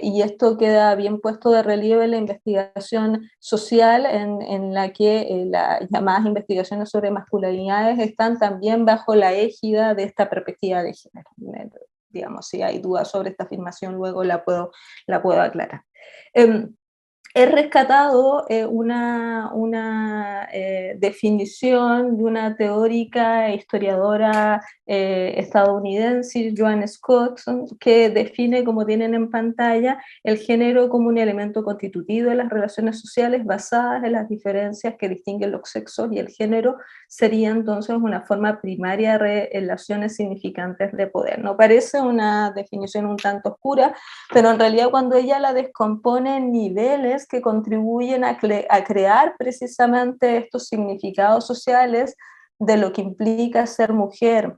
S9: y esto queda bien puesto de relieve en la investigación social en la que las llamadas investigaciones sobre masculinidades están también bajo la égida de esta perspectiva de género. Digamos, si hay dudas sobre esta afirmación, luego la puedo aclarar. He rescatado una definición de una teórica e historiadora estadounidense, Joan Scott, que define, como tienen en pantalla, el género como un elemento constitutivo de las relaciones sociales basadas en las diferencias que distinguen los sexos, y el género sería entonces una forma primaria de relaciones significantes de poder. No parece una definición un tanto oscura, pero en realidad cuando ella la descompone en niveles que contribuyen a crear precisamente estos significados sociales de lo que implica ser mujer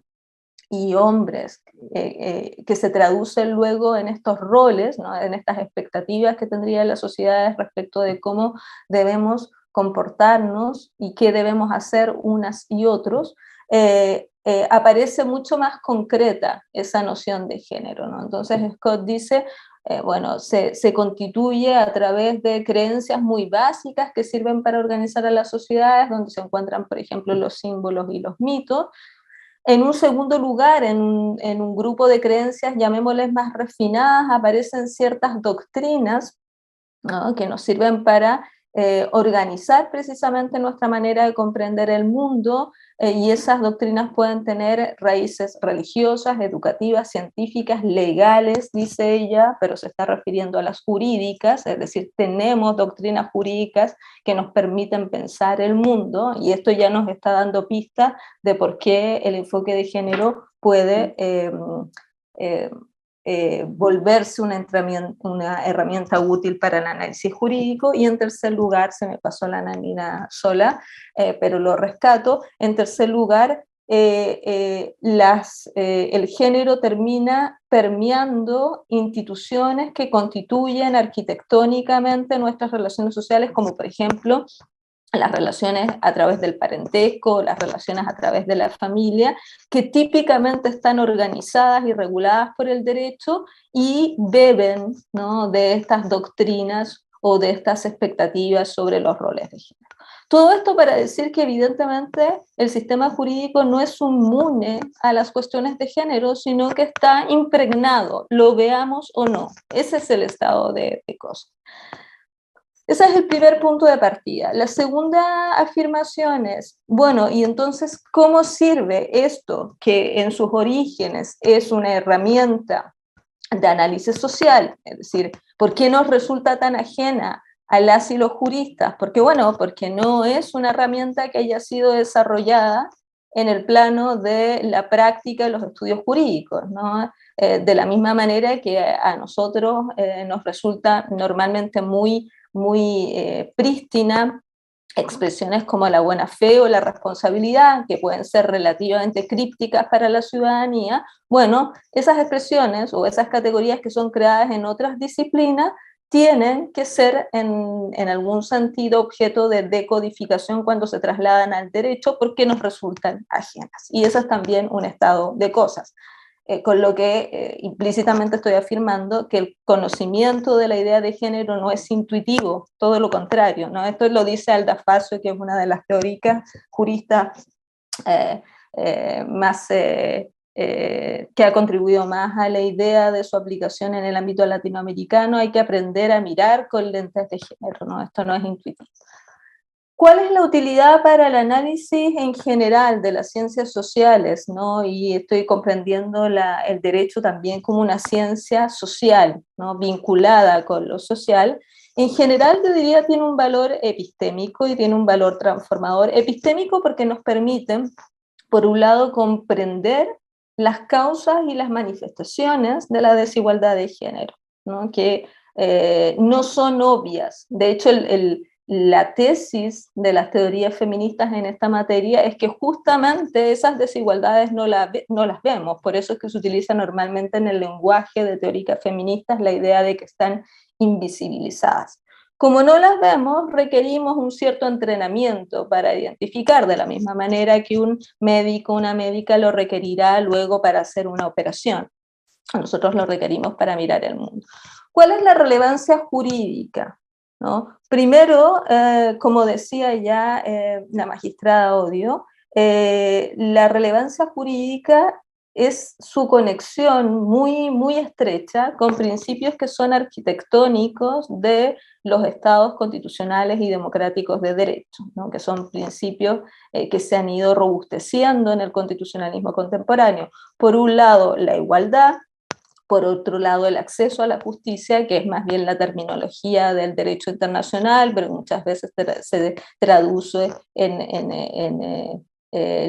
S9: y hombres, que se traducen luego en estos roles, ¿no? En estas expectativas que tendrían las sociedades respecto de cómo debemos comportarnos y qué debemos hacer unas y otros, aparece mucho más concreta esa noción de género, ¿no? Entonces Scott dice, bueno, se constituye a través de creencias muy básicas que sirven para organizar a las sociedades, donde se encuentran, por ejemplo, los símbolos y los mitos. En un segundo lugar, en un grupo de creencias, llamémosles más refinadas, aparecen ciertas doctrinas, ¿no?, que nos sirven para organizar precisamente nuestra manera de comprender el mundo, y esas doctrinas pueden tener raíces religiosas, educativas, científicas, legales, dice ella, pero se está refiriendo a las jurídicas, es decir, tenemos doctrinas jurídicas que nos permiten pensar el mundo, y esto ya nos está dando pistas de por qué el enfoque de género puede volverse una herramienta útil para el análisis jurídico. Y en tercer lugar, se me pasó la lámina sola, pero lo rescato, en tercer lugar, el género termina permeando instituciones que constituyen arquitectónicamente nuestras relaciones sociales, como por ejemplo las relaciones a través del parentesco, las relaciones a través de la familia, que típicamente están organizadas y reguladas por el derecho y beben, ¿no?, de estas doctrinas o de estas expectativas sobre los roles de género. Todo esto para decir que evidentemente el sistema jurídico no es inmune a las cuestiones de género, sino que está impregnado, lo veamos o no. Ese es el estado de cosas. Ese es el primer punto de partida. La segunda afirmación es, bueno, y entonces, ¿cómo sirve esto que en sus orígenes es una herramienta de análisis social? Es decir, ¿por qué nos resulta tan ajena a las y los juristas? Porque, bueno, porque no es una herramienta que haya sido desarrollada en el plano de la práctica de los estudios jurídicos, ¿no? De la misma manera que a nosotros nos resulta normalmente muy prístina expresiones como la buena fe o la responsabilidad, que pueden ser relativamente crípticas para la ciudadanía. Bueno, esas expresiones o esas categorías que son creadas en otras disciplinas tienen que ser en algún sentido objeto de decodificación cuando se trasladan al derecho, porque nos resultan ajenas. Y eso es también un estado de cosas. Con lo que implícitamente estoy afirmando que el conocimiento de la idea de género no es intuitivo, todo lo contrario, ¿no? Esto lo dice Alda Facio, que es una de las teóricas juristas que ha contribuido más a la idea de su aplicación en el ámbito latinoamericano. Hay que aprender a mirar con lentes de género, ¿no? Esto no es intuitivo. ¿Cuál es la utilidad para el análisis en general de las ciencias sociales, ¿no? Y estoy comprendiendo el derecho también como una ciencia social, ¿no?, vinculada con lo social. En general, yo diría, tiene un valor epistémico y tiene un valor transformador. Epistémico porque nos permiten, por un lado, comprender las causas y las manifestaciones de la desigualdad de género, ¿no?, que no son obvias. De hecho, la tesis de las teorías feministas en esta materia es que justamente esas desigualdades no las vemos, por eso es que se utiliza normalmente en el lenguaje de teóricas feministas la idea de que están invisibilizadas. Como no las vemos, requerimos un cierto entrenamiento para identificar, de la misma manera que un médico, una médica lo requerirá luego para hacer una operación. Nosotros lo requerimos para mirar el mundo. ¿Cuál es la relevancia jurídica? ¿No? Primero, como decía ya la magistrada Odio, la relevancia jurídica es su conexión muy estrecha con principios que son arquitectónicos de los estados constitucionales y democráticos de derecho, ¿no?, que son principios que se han ido robusteciendo en el constitucionalismo contemporáneo. Por un lado, la igualdad. Por otro lado, el acceso a la justicia, que es más bien la terminología del derecho internacional, pero muchas veces se traduce en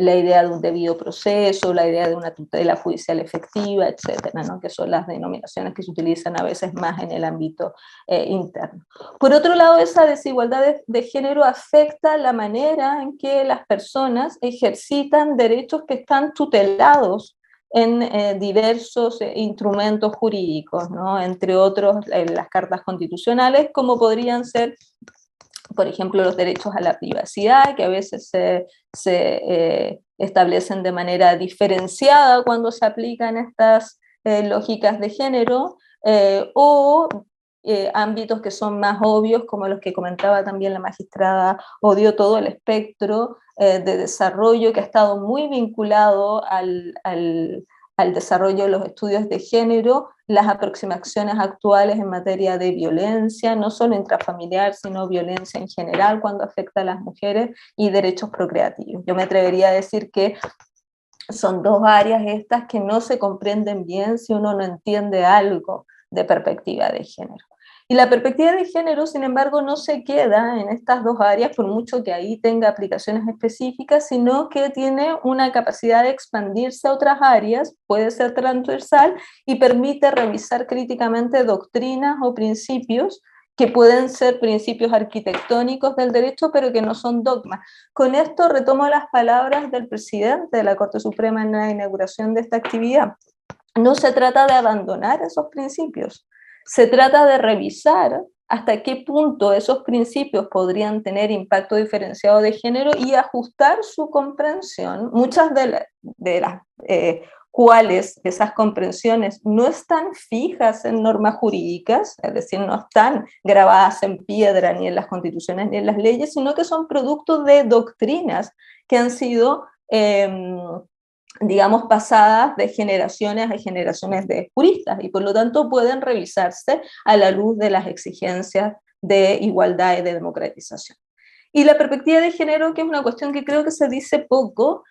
S9: la idea de un debido proceso, la idea de una tutela judicial efectiva, etcétera, ¿no?, que son las denominaciones que se utilizan a veces más en el ámbito interno. Por otro lado, esa desigualdad de género afecta la manera en que las personas ejercitan derechos que están tutelados en diversos instrumentos jurídicos, ¿no?, entre otros las cartas constitucionales, como podrían ser, por ejemplo, los derechos a la privacidad, que a veces se establecen de manera diferenciada cuando se aplican estas lógicas de género, o ámbitos que son más obvios, como los que comentaba también la magistrada Odio, todo el espectro de desarrollo que ha estado muy vinculado al desarrollo de los estudios de género, las aproximaciones actuales en materia de violencia, no solo intrafamiliar, sino violencia en general cuando afecta a las mujeres, y derechos procreativos. Yo me atrevería a decir que son dos áreas estas que no se comprenden bien si uno no entiende algo de perspectiva de género. Y la perspectiva de género, sin embargo, no se queda en estas dos áreas, por mucho que ahí tenga aplicaciones específicas, sino que tiene una capacidad de expandirse a otras áreas, puede ser transversal y permite revisar críticamente doctrinas o principios que pueden ser principios arquitectónicos del derecho, pero que no son dogmas. Con esto retomo las palabras del presidente de la Corte Suprema en la inauguración de esta actividad. No se trata de abandonar esos principios, se trata de revisar hasta qué punto esos principios podrían tener impacto diferenciado de género y ajustar su comprensión. Muchas de las cuales esas comprensiones no están fijas en normas jurídicas, es decir, no están grabadas en piedra ni en las constituciones ni en las leyes, sino que son producto de doctrinas que han sido digamos, pasadas de generaciones a generaciones de juristas, y por lo tanto pueden revisarse a la luz de las exigencias de igualdad y de democratización. Y la perspectiva de género, que es una cuestión que creo que se dice poco,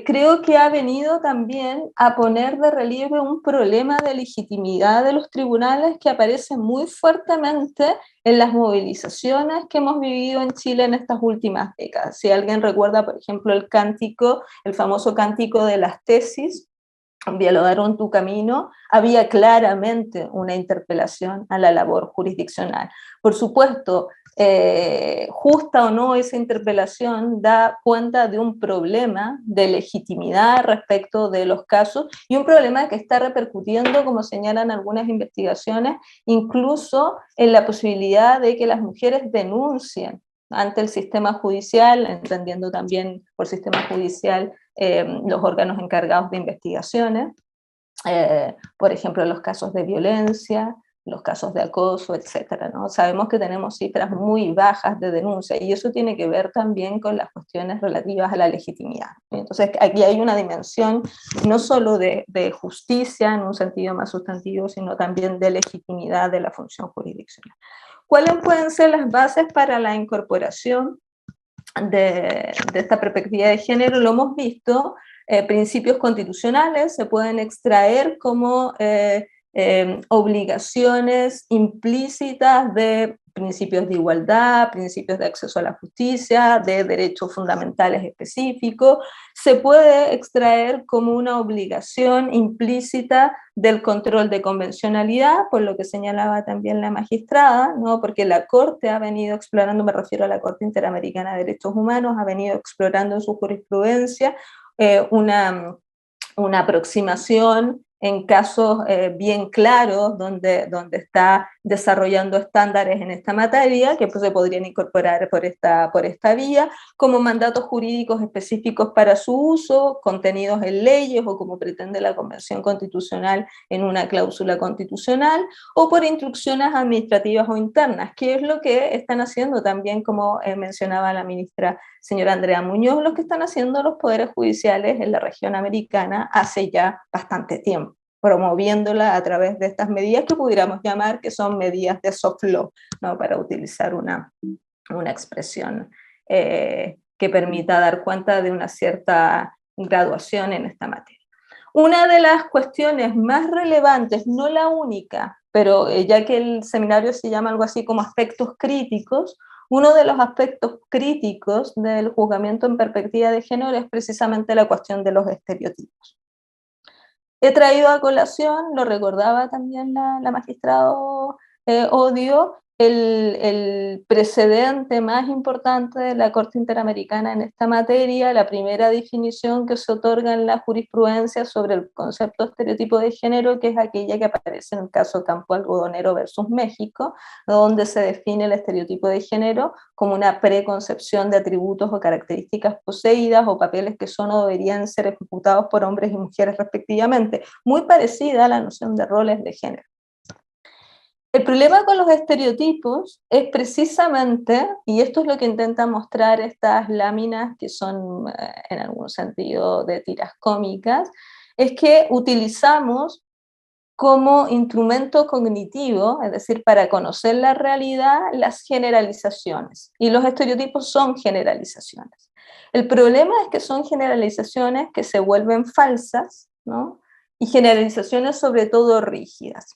S9: creo que ha venido también a poner de relieve un problema de legitimidad de los tribunales que aparece muy fuertemente en las movilizaciones que hemos vivido en Chile en estas últimas décadas. Si alguien recuerda, por ejemplo, el cántico, el famoso cántico de las tesis, Dialogaron tu camino, había claramente una interpelación a la labor jurisdiccional. Por supuesto, justa o no esa interpelación da cuenta de un problema de legitimidad respecto de los casos y un problema que está repercutiendo, como señalan algunas investigaciones, incluso en la posibilidad de que las mujeres denuncien ante el sistema judicial, entendiendo también por sistema judicial los órganos encargados de investigaciones, por ejemplo, los casos de violencia, los casos de acoso, etcétera, ¿no? Sabemos que tenemos cifras muy bajas de denuncia y eso tiene que ver también con las cuestiones relativas a la legitimidad. Entonces, aquí hay una dimensión no solo de justicia en un sentido más sustantivo, sino también de legitimidad de la función jurisdiccional. ¿Cuáles pueden ser las bases para la incorporación de esta perspectiva de género? Lo hemos visto, principios constitucionales se pueden extraer como obligaciones implícitas de principios de igualdad, principios de acceso a la justicia, de derechos fundamentales específicos. Se puede extraer como una obligación implícita del control de convencionalidad, por lo que señalaba también la magistrada, ¿no? Porque la Corte ha venido explorando, me refiero a la Corte Interamericana de Derechos Humanos, ha venido explorando en su jurisprudencia una aproximación en casos bien claros donde está desarrollando estándares en esta materia que pues, se podrían incorporar por esta vía, como mandatos jurídicos específicos para su uso, contenidos en leyes o como pretende la Convención Constitucional en una cláusula constitucional, o por instrucciones administrativas o internas, que es lo que están haciendo también, como mencionaba la ministra señora Andrea Muñoz, lo que están haciendo los poderes judiciales en la región americana hace ya bastante tiempo, promoviéndola a través de estas medidas que pudiéramos llamar que son medidas de soft law, ¿no? Para utilizar una expresión que permita dar cuenta de una cierta graduación en esta materia. Una de las cuestiones más relevantes, no la única, pero ya que el seminario se llama algo así como aspectos críticos, uno de los aspectos críticos del juzgamiento en perspectiva de género es precisamente la cuestión de los estereotipos. He traído a colación, lo recordaba también la magistrada Odio, el precedente más importante de la Corte Interamericana en esta materia, la primera definición que se otorga en la jurisprudencia sobre el concepto de estereotipo de género, que es aquella que aparece en el caso Campo Algodonero versus México, donde se define el estereotipo de género como una preconcepción de atributos o características poseídas o papeles que son o deberían ser ejecutados por hombres y mujeres respectivamente, muy parecida a la noción de roles de género. El problema con los estereotipos es precisamente, y esto es lo que intentan mostrar estas láminas que son en algún sentido de tiras cómicas, es que utilizamos como instrumento cognitivo, es decir, para conocer la realidad, las generalizaciones. Y los estereotipos son generalizaciones. El problema es que son generalizaciones que se vuelven falsas, ¿no? Y generalizaciones sobre todo rígidas.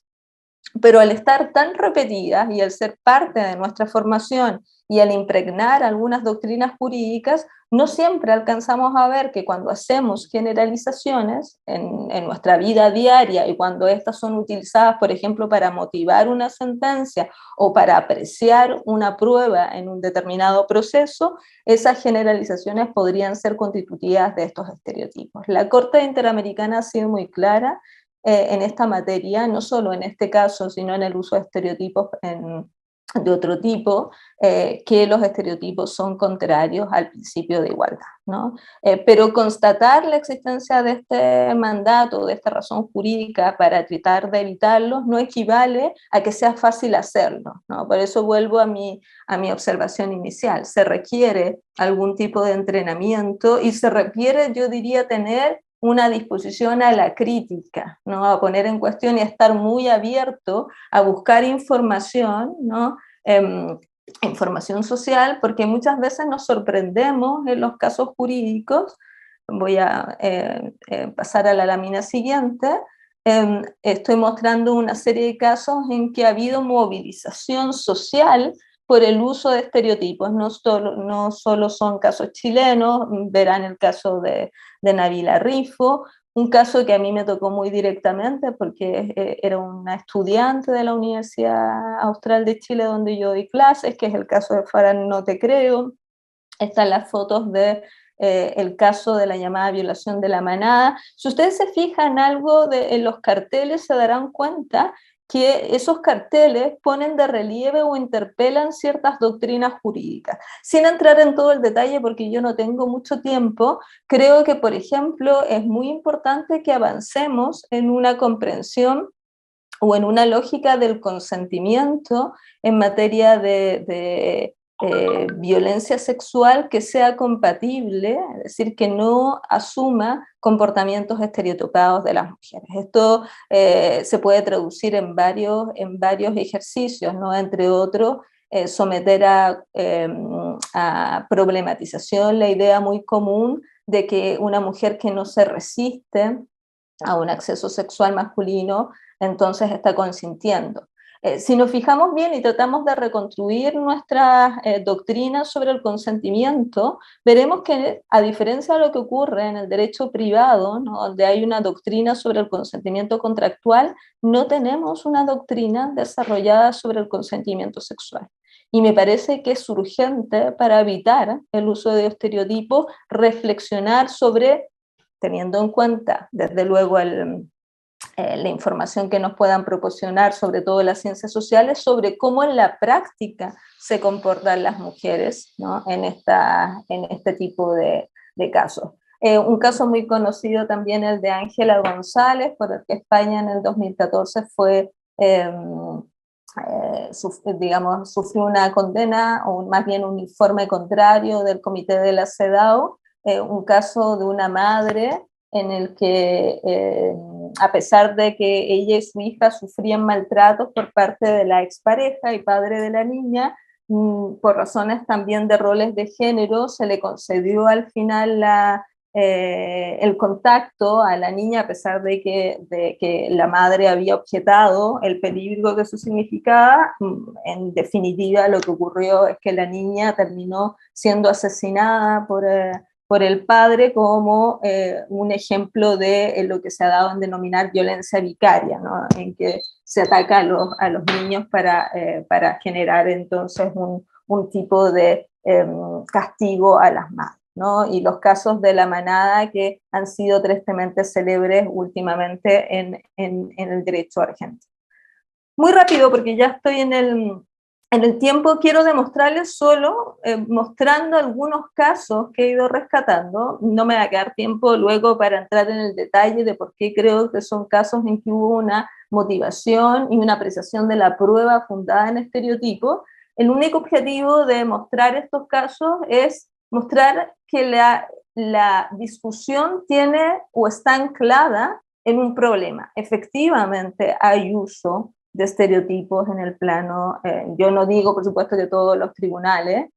S9: Pero al estar tan repetidas y al ser parte de nuestra formación y al impregnar algunas doctrinas jurídicas, no siempre alcanzamos a ver que cuando hacemos generalizaciones en nuestra vida diaria y cuando estas son utilizadas, por ejemplo, para motivar una sentencia o para apreciar una prueba en un determinado proceso, esas generalizaciones podrían ser constitutivas de estos estereotipos. La Corte Interamericana ha sido muy clara en esta materia, no solo en este caso, sino en el uso de estereotipos de otro tipo, que los estereotipos son contrarios al principio de igualdad, ¿no? Pero constatar la existencia de este mandato, de esta razón jurídica para tratar de evitarlos, no equivale a que sea fácil hacerlo, ¿no? Por eso vuelvo a mi observación inicial. Se requiere algún tipo de entrenamiento y se requiere, yo diría, tener una disposición a la crítica, ¿no? A poner en cuestión y a estar muy abierto a buscar información, ¿no? Información social, porque muchas veces nos sorprendemos en los casos jurídicos. Voy a pasar a la lámina siguiente. Estoy mostrando una serie de casos en que ha habido movilización social por el uso de estereotipos. No solo son casos chilenos, verán el caso de Nabila Rifo, un caso que a mí me tocó muy directamente porque era una estudiante de la Universidad Austral de Chile donde yo doy clases, que es el caso de Farah No Te Creo. Están las fotos de el caso de la llamada violación de la manada. Si ustedes se fijan algo en los carteles, se darán cuenta que esos carteles ponen de relieve o interpelan ciertas doctrinas jurídicas. Sin entrar en todo el detalle, porque yo no tengo mucho tiempo, creo que, por ejemplo, es muy importante que avancemos en una comprensión o en una lógica del consentimiento en materia de violencia sexual que sea compatible, es decir, que no asuma comportamientos estereotipados de las mujeres. Esto se puede traducir en varios ejercicios, ¿no? Entre otros, someter a problematización la idea muy común de que una mujer que no se resiste a un acceso sexual masculino, entonces está consintiendo. Si nos fijamos bien y tratamos de reconstruir nuestras doctrinas sobre el consentimiento, veremos que, a diferencia de lo que ocurre en el derecho privado, ¿no? Donde hay una doctrina sobre el consentimiento contractual, no tenemos una doctrina desarrollada sobre el consentimiento sexual. Y me parece que es urgente, para evitar el uso de estereotipos, reflexionar sobre, teniendo en cuenta, desde luego, la información que nos puedan proporcionar, sobre todo las ciencias sociales, sobre cómo en la práctica se comportan las mujeres, ¿no? en este tipo de casos. Un caso muy conocido también el de Ángela González, por el que España en el 2014 sufrió una condena, o más bien un informe contrario del comité de la CEDAW, un caso de una madre en el que, a pesar de que ella y su hija sufrían maltratos por parte de la expareja y padre de la niña, por razones también de roles de género, se le concedió al final el contacto a la niña, a pesar de que la madre había objetado el peligro que eso significaba. En definitiva, lo que ocurrió es que la niña terminó siendo asesinada por por el padre como un ejemplo de lo que se ha dado en denominar violencia vicaria, ¿no? En que se ataca a los niños para generar entonces un tipo de castigo a las madres, ¿no? Y los casos de la manada que han sido tristemente célebres últimamente en el derecho argentino. Muy rápido, porque ya estoy en el tiempo, quiero demostrarles solo, mostrando algunos casos que he ido rescatando. No me va a quedar tiempo luego para entrar en el detalle de por qué creo que son casos en que hubo una motivación y una apreciación de la prueba fundada en estereotipos. El único objetivo de mostrar estos casos es mostrar que la discusión tiene o está anclada en un problema. Efectivamente hay uso de estereotipos en el plano, yo no digo por supuesto que todos los tribunales,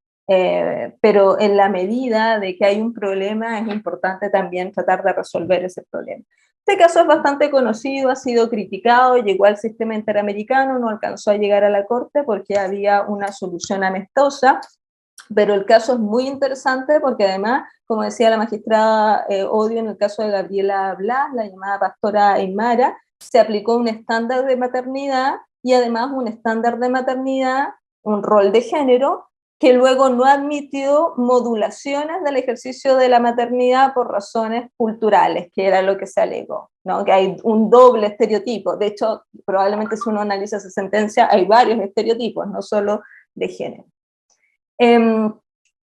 S9: pero en la medida de que hay un problema es importante también tratar de resolver ese problema. Este caso es bastante conocido, ha sido criticado, llegó al sistema interamericano, no alcanzó a llegar a la corte porque había una solución amistosa, pero el caso es muy interesante porque además, como decía la magistrada Odio en el caso de Gabriela Blas, la llamada pastora Aymara, se aplicó un estándar de maternidad y además un estándar de maternidad, un rol de género, que luego no admitió modulaciones del ejercicio de la maternidad por razones culturales, que era lo que se alegó, ¿no? Que hay un doble estereotipo. De hecho, probablemente si uno analiza esa sentencia, hay varios estereotipos, no solo de género.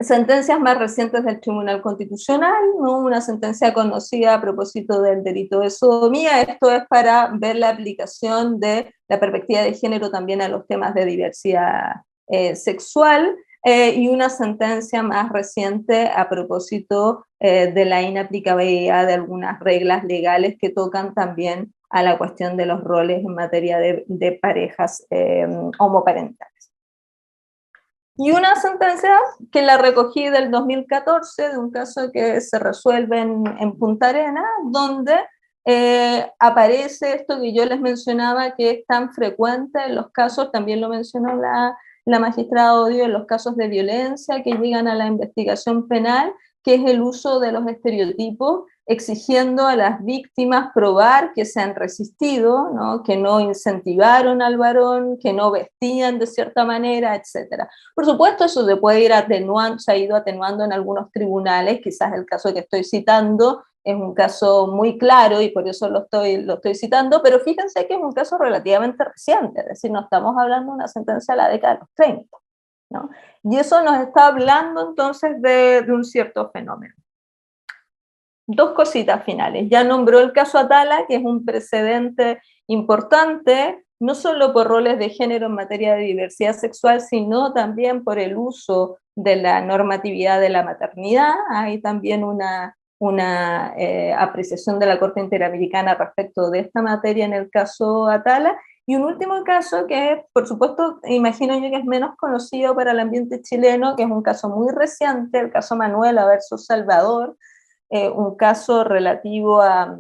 S9: Sentencias más recientes del Tribunal Constitucional, ¿no? Una sentencia conocida a propósito del delito de sodomía. Esto es para ver la aplicación de la perspectiva de género también a los temas de diversidad sexual, y una sentencia más reciente a propósito de la inaplicabilidad de algunas reglas legales que tocan también a la cuestión de los roles en materia de parejas homoparentales. Y una sentencia que la recogí del 2014, de un caso que se resuelve en Punta Arenas, donde aparece esto que yo les mencionaba, que es tan frecuente en los casos, también lo mencionó la magistrada Odio, en los casos de violencia que llegan a la investigación penal, que es el uso de los estereotipos, exigiendo a las víctimas probar que se han resistido, ¿no? Que no incentivaron al varón, que no vestían de cierta manera, etc. Por supuesto, eso se puede ir atenuando, se ha ido atenuando en algunos tribunales, quizás el caso que estoy citando es un caso muy claro y por eso lo estoy citando, pero fíjense que es un caso relativamente reciente, es decir, no estamos hablando de una sentencia de la década de los 30, ¿no? Y eso nos está hablando entonces de un cierto fenómeno. Dos cositas finales. Ya nombró el caso Atala, que es un precedente importante, no solo por roles de género en materia de diversidad sexual, sino también por el uso de la normatividad de la maternidad. Hay también una apreciación de la Corte Interamericana respecto de esta materia en el caso Atala. Y un último caso que, por supuesto, imagino yo que es menos conocido para el ambiente chileno, que es un caso muy reciente, el caso Manuela versus Salvador, un caso relativo a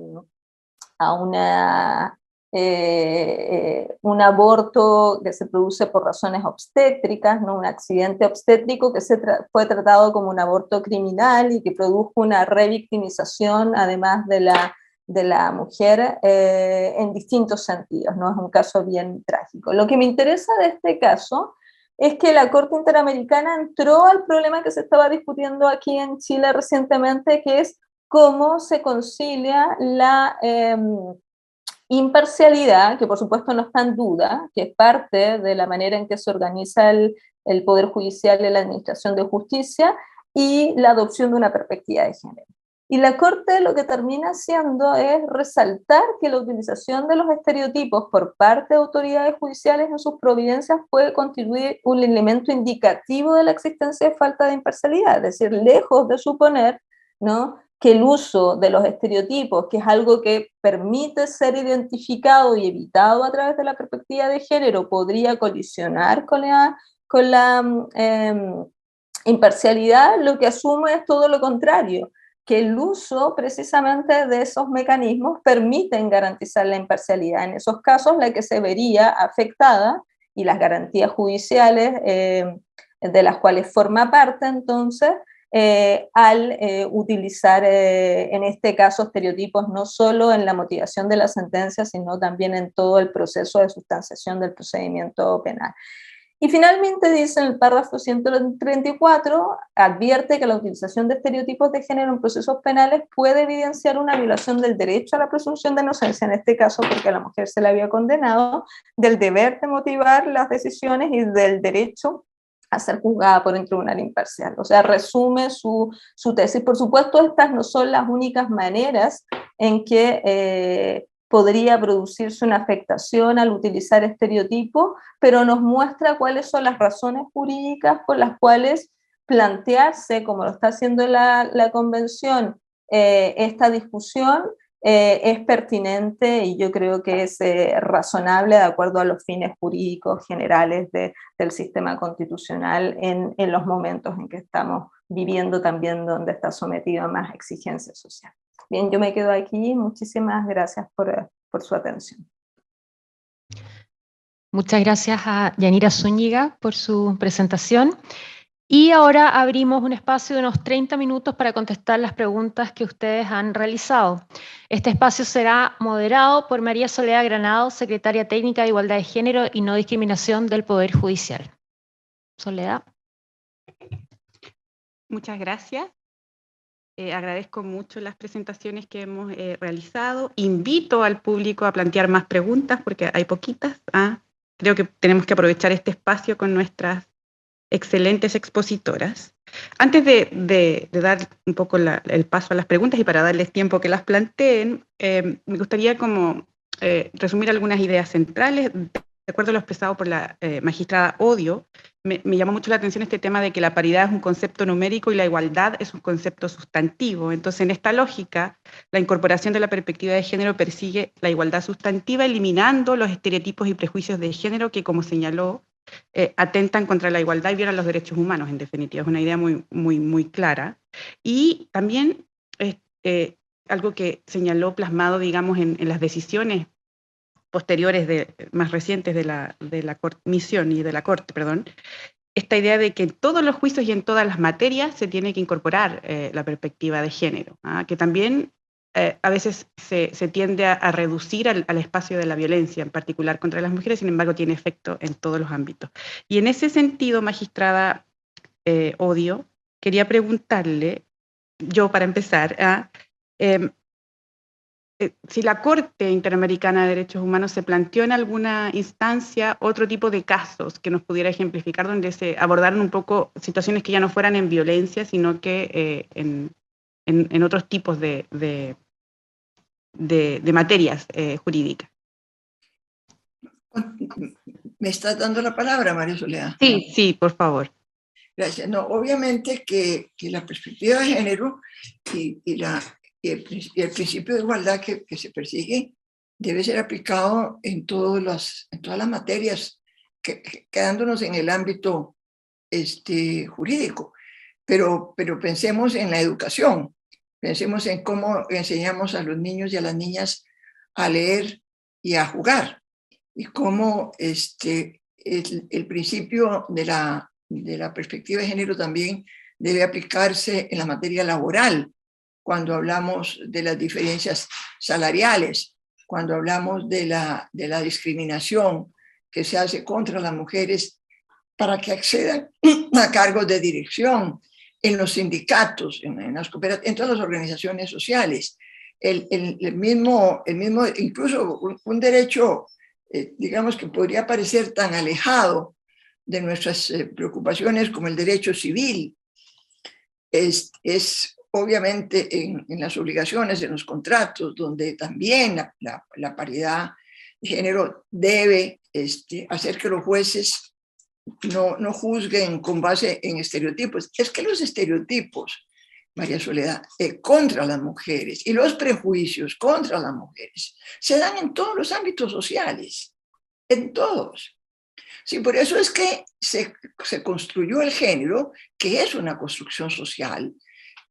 S9: un aborto que se produce por razones obstétricas, ¿no? Un accidente obstétrico que fue tratado como un aborto criminal y que produjo una revictimización, además de la mujer, en distintos sentidos, ¿no? Es un caso bien trágico. Lo que me interesa de este caso es que la Corte Interamericana entró al problema que se estaba discutiendo aquí en Chile recientemente, que es cómo se concilia la imparcialidad, que por supuesto no está en duda, que es parte de la manera en que se organiza el Poder Judicial y la Administración de Justicia, y la adopción de una perspectiva de género. Y la Corte lo que termina haciendo es resaltar que la utilización de los estereotipos por parte de autoridades judiciales en sus providencias puede constituir un elemento indicativo de la existencia de falta de imparcialidad, es decir, lejos de suponer, ¿no?, que el uso de los estereotipos, que es algo que permite ser identificado y evitado a través de la perspectiva de género, podría colisionar con la imparcialidad, lo que asume es todo lo contrario, que el uso precisamente de esos mecanismos permiten garantizar la imparcialidad. En esos casos, la que se vería afectada, y las garantías judiciales de las cuales forma parte, entonces, al utilizar en este caso estereotipos no solo en la motivación de la sentencia, sino también en todo el proceso de sustanciación del procedimiento penal. Y finalmente dice en el párrafo 134, advierte que la utilización de estereotipos de género en procesos penales puede evidenciar una violación del derecho a la presunción de inocencia, en este caso porque a la mujer se le había condenado, del deber de motivar las decisiones y del derecho a ser juzgada por un tribunal imparcial. O sea, resume su tesis. Por supuesto, estas no son las únicas maneras en que podría producirse una afectación al utilizar estereotipos, pero nos muestra cuáles son las razones jurídicas por las cuales plantearse, como lo está haciendo la Convención, esta discusión es pertinente y yo creo que es razonable de acuerdo a los fines jurídicos generales del sistema constitucional en los momentos en que estamos viviendo también donde está sometido a más exigencia social. Bien, yo me quedo aquí. Muchísimas gracias por su atención.
S1: Muchas gracias a Yanira Zúñiga por su presentación. Y ahora abrimos un espacio de unos 30 minutos para contestar las preguntas que ustedes han realizado. Este espacio será moderado por María Soledad Granado, Secretaria Técnica de Igualdad de Género y No Discriminación del Poder Judicial. Soledad.
S10: Muchas gracias. Agradezco mucho las presentaciones que hemos realizado. Invito al público a plantear más preguntas porque hay poquitas. Creo que tenemos que aprovechar este espacio con nuestras excelentes expositoras. Antes de dar un poco el paso a las preguntas y para darles tiempo que las planteen, me gustaría resumir algunas ideas centrales. De acuerdo a lo expresado por la magistrada Odio, me llamó mucho la atención este tema de que la paridad es un concepto numérico y la igualdad es un concepto sustantivo. Entonces, en esta lógica, la incorporación de la perspectiva de género persigue la igualdad sustantiva, eliminando los estereotipos y prejuicios de género que, como señaló, atentan contra la igualdad y violan los derechos humanos, en definitiva. Es una idea muy clara. Y también algo que señaló plasmado, digamos, en las decisiones posteriores más recientes de la Comisión y de la Corte, esta idea de que en todos los juicios y en todas las materias se tiene que incorporar la perspectiva de género, que también a veces se tiende a reducir al espacio de la violencia, en particular contra las mujeres, sin embargo tiene efecto en todos los ámbitos. Y en ese sentido, magistrada Odio, quería preguntarle, yo para empezar, si la Corte Interamericana de Derechos Humanos se planteó en alguna instancia otro tipo de casos que nos pudiera ejemplificar, donde se abordaron un poco situaciones que ya no fueran en violencia, sino que en otros tipos de materias jurídicas.
S8: ¿Me estás dando la palabra, María Soledad?
S10: Sí, por favor.
S8: Gracias. No, obviamente que la perspectiva de género y el principio de igualdad que se persigue debe ser aplicado en todas las materias, quedándonos en el ámbito jurídico. Pero pensemos en la educación, pensemos en cómo enseñamos a los niños y a las niñas a leer y a jugar, y cómo el principio de la perspectiva de género también debe aplicarse en la materia laboral, cuando hablamos de las diferencias salariales, cuando hablamos de la discriminación que se hace contra las mujeres para que accedan a cargos de dirección en los sindicatos, en las cooperativas, en todas las organizaciones sociales. El mismo, incluso un derecho, digamos, que podría parecer tan alejado de nuestras preocupaciones como el derecho civil, es obviamente en las obligaciones, en los contratos, donde también la paridad de género debe hacer que los jueces no juzguen con base en estereotipos. Es que los estereotipos, María Soledad, contra las mujeres y los prejuicios contra las mujeres se dan en todos los ámbitos sociales, en todos. Sí, por eso es que se construyó el género, que es una construcción social,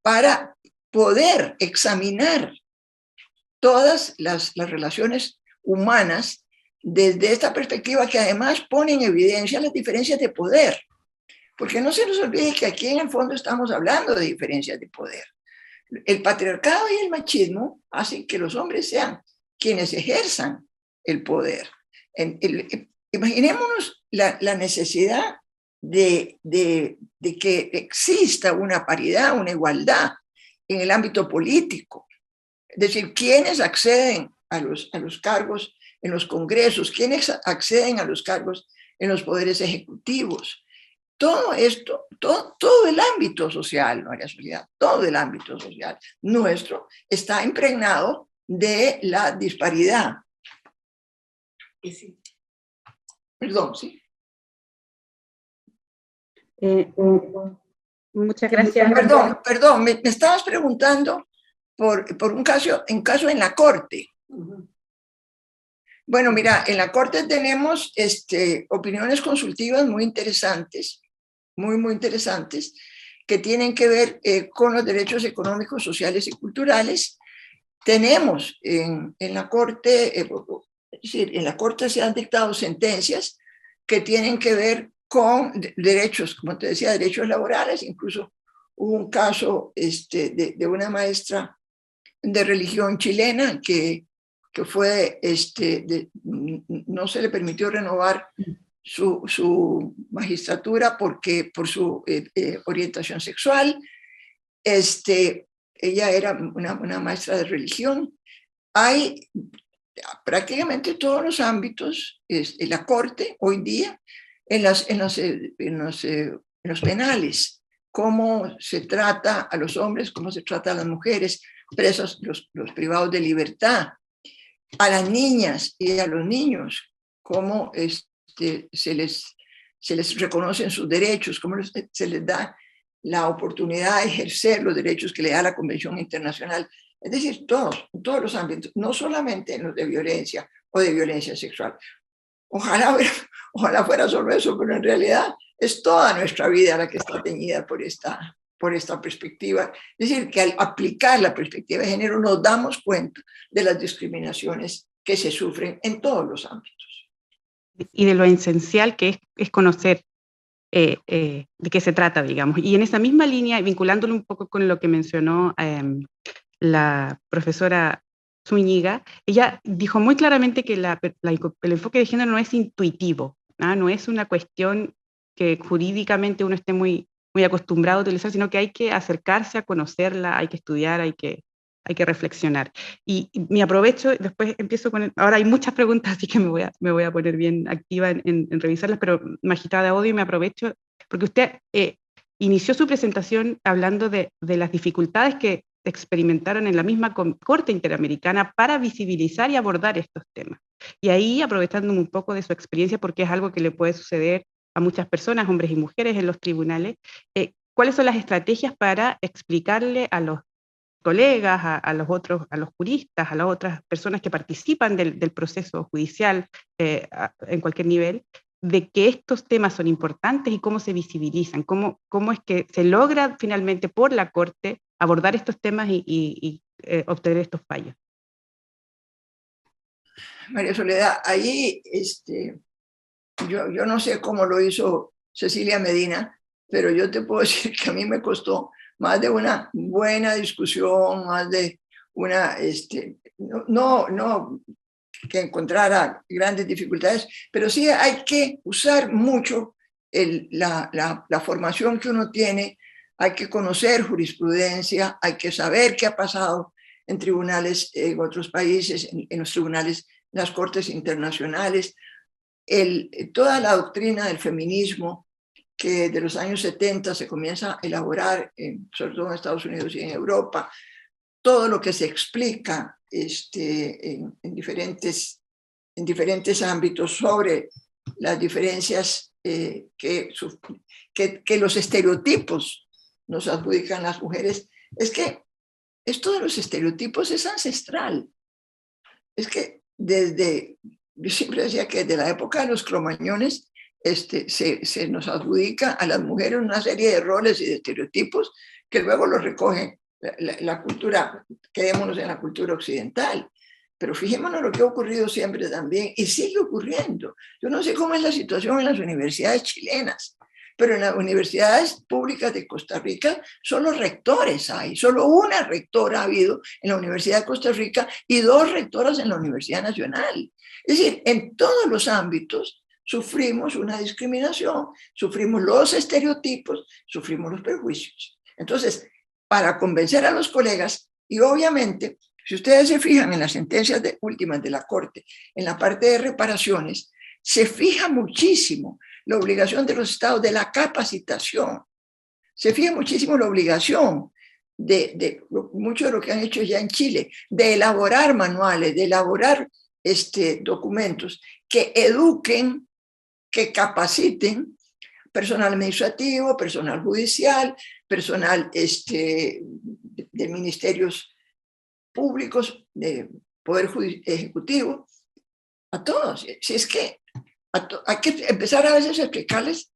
S8: para poder examinar todas las relaciones humanas desde esta perspectiva que además pone en evidencia las diferencias de poder. Porque no se nos olvide que aquí en el fondo estamos hablando de diferencias de poder. El patriarcado y el machismo hacen que los hombres sean quienes ejerzan el poder. Imaginémonos la necesidad de que exista una paridad, una igualdad en el ámbito político. Es decir, quienes acceden a los cargos en los congresos, quienes acceden a los cargos en los poderes ejecutivos. Todo esto, todo el ámbito social, María Soledad, todo el ámbito social nuestro está impregnado de la disparidad. Perdón, ¿sí?
S10: Muchas gracias.
S8: Perdón, me estabas preguntando por un caso en la Corte. Bueno, mira, en la Corte tenemos opiniones consultivas muy interesantes, muy interesantes, que tienen que ver con los derechos económicos, sociales y culturales. Tenemos en la Corte, es decir, en la Corte se han dictado sentencias que tienen que ver con derechos, como te decía, derechos laborales. Incluso hubo un caso de una maestra de religión chilena que fue, no se le permitió renovar su magistratura por su orientación sexual. Ella era una maestra de religión. Hay prácticamente todos los ámbitos en la Corte hoy día, en los penales, cómo se trata a los hombres, cómo se trata a las mujeres presos, los privados de libertad, a las niñas y a los niños, cómo se les reconocen sus derechos, cómo se les da la oportunidad de ejercer los derechos que le da la Convención Internacional. Es decir, en todos los ámbitos, no solamente en los de violencia o de violencia sexual. Ojalá fuera solo eso, pero en realidad es toda nuestra vida la que está teñida por esta perspectiva. Es decir, que al aplicar la perspectiva de género nos damos cuenta de las discriminaciones que se sufren en todos los ámbitos.
S10: Y de lo esencial que es conocer de qué se trata, digamos. Y en esa misma línea, vinculándolo un poco con lo que mencionó la profesora Zúñiga, ella dijo muy claramente que el enfoque de género no es intuitivo, no es una cuestión que jurídicamente uno esté muy acostumbrado a utilizar, sino que hay que acercarse a conocerla, hay que estudiar, hay que reflexionar. Y me aprovecho, después empiezo ahora hay muchas preguntas, así que me voy a poner bien activa en revisarlas, pero magistrada Odio, me aprovecho, porque usted inició su presentación hablando de las dificultades que experimentaron en la misma Corte Interamericana para visibilizar y abordar estos temas. Y ahí, aprovechando un poco de su experiencia, porque es algo que le puede suceder a muchas personas, hombres y mujeres, en los tribunales, ¿cuáles son las estrategias para explicarle a los colegas, a los juristas, a las otras personas que participan del proceso judicial en cualquier nivel, de que estos temas son importantes y cómo se visibilizan, cómo es que se logra finalmente por la Corte abordar estos temas y obtener estos fallos?
S8: María Soledad, ahí yo no sé cómo lo hizo Cecilia Medina, pero yo te puedo decir que a mí me costó más de una buena discusión, más de una, no que encontrara grandes dificultades, pero sí hay que usar mucho la formación que uno tiene, hay que conocer jurisprudencia, hay que saber qué ha pasado en tribunales en otros países, en los tribunales, en las cortes internacionales, toda la doctrina del feminismo que de los años 70 se comienza a elaborar, sobre todo en Estados Unidos y en Europa, todo lo que se explica en diferentes ámbitos sobre las diferencias que los estereotipos nos adjudican las mujeres. Es que esto de los estereotipos es ancestral. Es que yo siempre decía que desde la época de los cromañones se nos adjudica a las mujeres una serie de roles y de estereotipos que luego los recoge la cultura, quedémonos en la cultura occidental. Pero fijémonos lo que ha ocurrido siempre también y sigue ocurriendo. Yo no sé cómo es la situación en las universidades chilenas, pero en las universidades públicas de Costa Rica solo rectores hay, solo una rectora ha habido en la Universidad de Costa Rica y 2 rectoras en la Universidad Nacional. Es decir, en todos los ámbitos sufrimos una discriminación, sufrimos los estereotipos, sufrimos los prejuicios. Entonces, para convencer a los colegas, y obviamente, si ustedes se fijan en las sentencias últimas de la Corte, en la parte de reparaciones, se fija muchísimo la obligación de los estados de la capacitación. Se fija muchísimo la obligación mucho de lo que han hecho ya en Chile, de elaborar manuales, de elaborar documentos que eduquen, que capaciten personal administrativo, personal judicial, personal de ministerios públicos, de Poder Ejecutivo, a todos. Si es que hay que empezar a veces a explicarles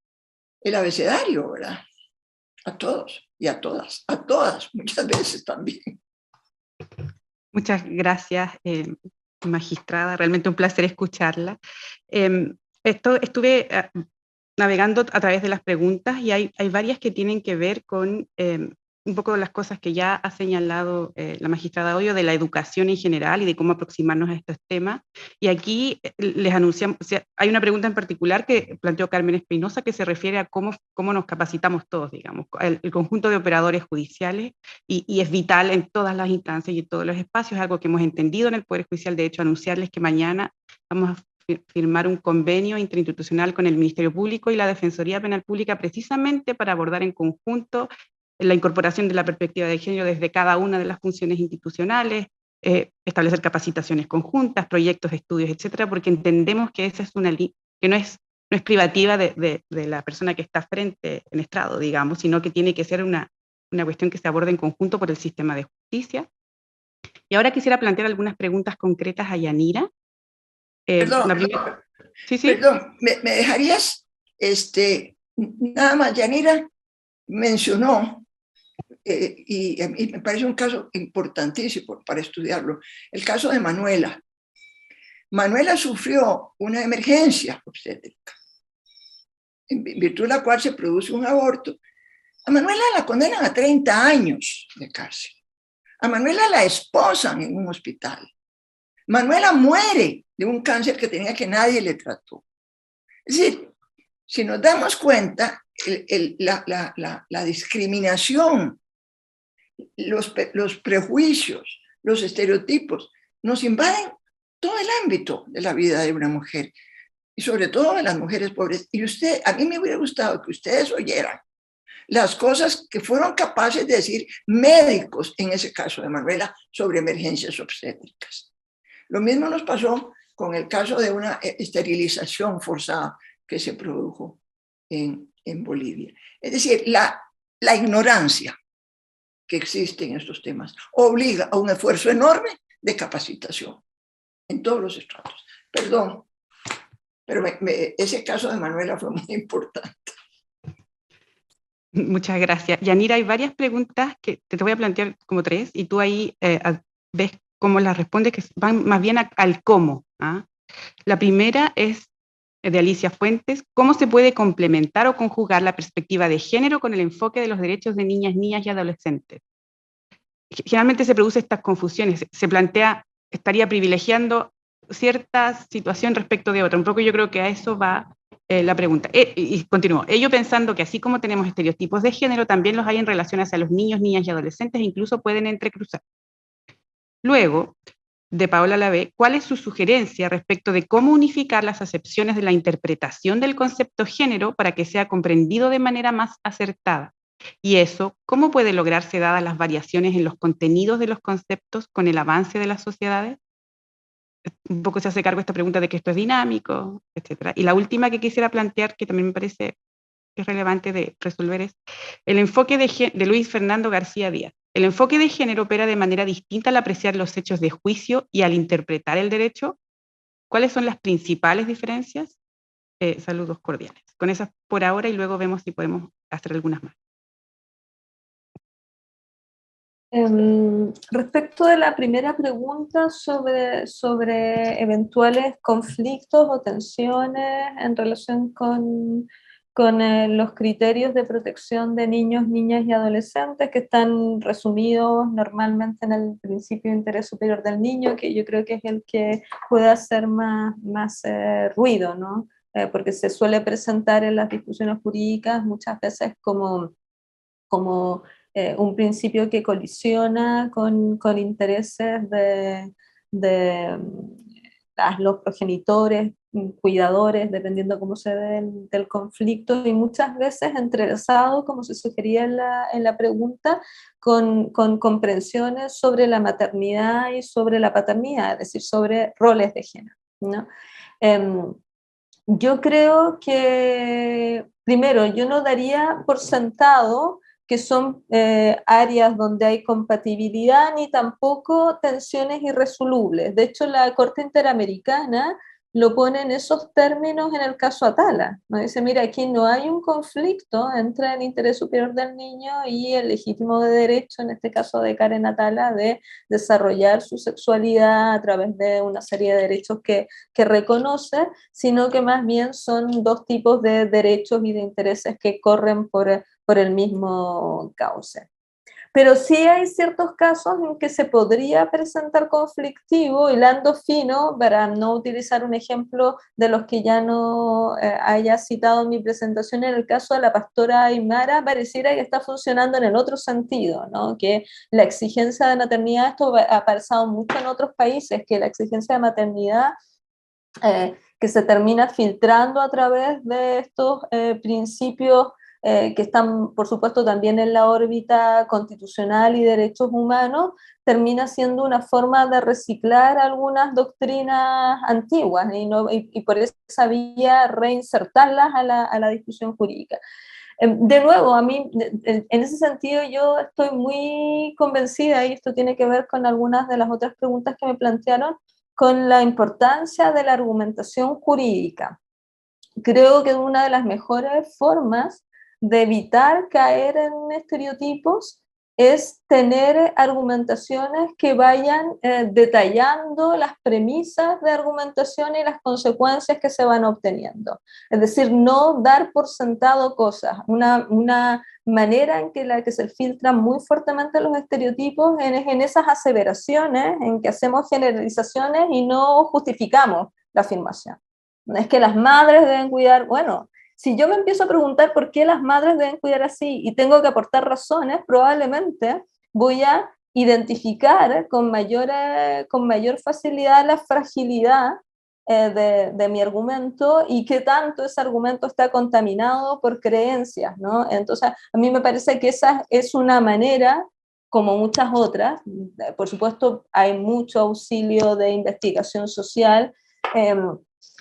S8: el abecedario, ¿verdad? A todos y a todas, muchas veces también.
S10: Muchas gracias, magistrada, realmente un placer escucharla. Estuve navegando a través de las preguntas y hay varias que tienen que ver con un poco las cosas que ya ha señalado la magistrada Hoyo de la educación en general y de cómo aproximarnos a estos temas. Y aquí les anunciamos, o sea, hay una pregunta en particular que planteó Carmen Espinosa que se refiere a cómo nos capacitamos todos, digamos, el conjunto de operadores judiciales, y es vital en todas las instancias y en todos los espacios, algo que hemos entendido en el Poder Judicial. De hecho, anunciarles que mañana vamos a firmar un convenio interinstitucional con el Ministerio Público y la Defensoría Penal Pública precisamente para abordar en conjunto la incorporación de la perspectiva de género desde cada una de las funciones institucionales, establecer capacitaciones conjuntas, proyectos, estudios, etcétera, porque entendemos que esa es una línea que no es privativa de la persona que está frente en estrado, digamos, sino que tiene que ser una cuestión que se aborde en conjunto por el sistema de justicia. Y ahora quisiera plantear algunas preguntas concretas a Yanira.
S8: Perdón,
S10: sí.
S8: Perdón, ¿me dejarías, nada más, Yanira mencionó, y a mí me parece un caso importantísimo para estudiarlo, el caso de Manuela. Manuela sufrió una emergencia obstétrica, en virtud de la cual se produce un aborto. A Manuela la condenan a 30 años de cárcel. A Manuela la esposan en un hospital. Manuela muere de un cáncer que tenía que nadie le trató. Es decir, si nos damos cuenta, la discriminación, los prejuicios, los estereotipos, nos invaden todo el ámbito de la vida de una mujer, y sobre todo de las mujeres pobres. Y a mí me hubiera gustado que ustedes oyeran las cosas que fueron capaces de decir médicos, en ese caso de Manuela, sobre emergencias obstétricas. Lo mismo nos pasó con el caso de una esterilización forzada que se produjo en Bolivia. Es decir, la ignorancia que existe en estos temas obliga a un esfuerzo enorme de capacitación en todos los estratos. Perdón, pero ese caso de Manuela fue muy importante.
S10: Muchas gracias. Yanira, hay varias preguntas que te voy a plantear como 3, y tú ahí ves cómo las respondes, que van más bien al cómo. La primera es de Alicia Fuentes: ¿cómo se puede complementar o conjugar la perspectiva de género con el enfoque de los derechos de niñas, niñas y adolescentes? Generalmente se producen estas confusiones, se plantea, estaría privilegiando cierta situación respecto de otra. Un poco yo creo que a eso va la pregunta. Y continúo. Ello pensando que así como tenemos estereotipos de género, también los hay en relación hacia los niños, niñas y adolescentes, e incluso pueden entrecruzar. Luego, de Paola Lavé, ¿cuál es su sugerencia respecto de cómo unificar las acepciones de la interpretación del concepto género para que sea comprendido de manera más acertada? Y eso, ¿cómo puede lograrse dadas las variaciones en los contenidos de los conceptos con el avance de las sociedades? Un poco se hace cargo esta pregunta de que esto es dinámico, etc. Y la última que quisiera plantear, que también me parece que es relevante de resolver, es el enfoque de Luis Fernando García Díaz. El enfoque de género opera de manera distinta al apreciar los hechos de juicio y al interpretar el derecho. ¿Cuáles son las principales diferencias? Saludos cordiales. Con esas por ahora, y luego vemos si podemos hacer algunas más.
S9: Respecto de la primera pregunta sobre eventuales conflictos o tensiones en relación con con los criterios de protección de niños, niñas y adolescentes que están resumidos normalmente en el principio de interés superior del niño, que yo creo que es el que puede hacer más ruido, ¿no? Porque se suele presentar en las discusiones jurídicas muchas veces como un principio que colisiona con intereses de los progenitores, cuidadores, dependiendo cómo se dé del conflicto, y muchas veces entrelazado, como se sugería en la pregunta, con comprensiones sobre la maternidad y sobre la paternidad, es decir, sobre roles de género, ¿no? Yo creo que, primero, yo no daría por sentado que son áreas donde hay compatibilidad ni tampoco tensiones irresolubles. De hecho, la Corte Interamericana lo pone en esos términos en el caso Atala, ¿no? Dice, mira, aquí no hay un conflicto entre el interés superior del niño y el legítimo derecho, en este caso de Karen Atala, de desarrollar su sexualidad a través de una serie de derechos que reconoce, sino que más bien son dos tipos de derechos y de intereses que corren por el mismo cauce. Pero sí hay ciertos casos en que se podría presentar conflictivo, hilando fino, para no utilizar un ejemplo de los que ya no haya citado en mi presentación. En el caso de la pastora Aymara, pareciera que está funcionando en el otro sentido, ¿no? Que la exigencia de maternidad, esto ha pasado mucho en otros países, que la exigencia de maternidad que se termina filtrando a través de estos principios que están, por supuesto, también en la órbita constitucional y derechos humanos, termina siendo una forma de reciclar algunas doctrinas antiguas y por esa vía reinsertarlas a la discusión jurídica. De nuevo, a mí, en ese sentido, yo estoy muy convencida, y esto tiene que ver con algunas de las otras preguntas que me plantearon, con la importancia de la argumentación jurídica. Creo que una de las mejores formas de evitar caer en estereotipos es tener argumentaciones que vayan detallando las premisas de argumentación y las consecuencias que se van obteniendo. Es decir, no dar por sentado cosas. Una manera en que se filtran muy fuertemente los estereotipos es en esas aseveraciones, en que hacemos generalizaciones y no justificamos la afirmación. Es que las madres deben cuidar, bueno, si yo me empiezo a preguntar por qué las madres deben cuidar así y tengo que aportar razones, probablemente voy a identificar con mayor facilidad la fragilidad de mi argumento y qué tanto ese argumento está contaminado por creencias, ¿no? Entonces, a mí me parece que esa es una manera, como muchas otras. Por supuesto, hay mucho auxilio de investigación social.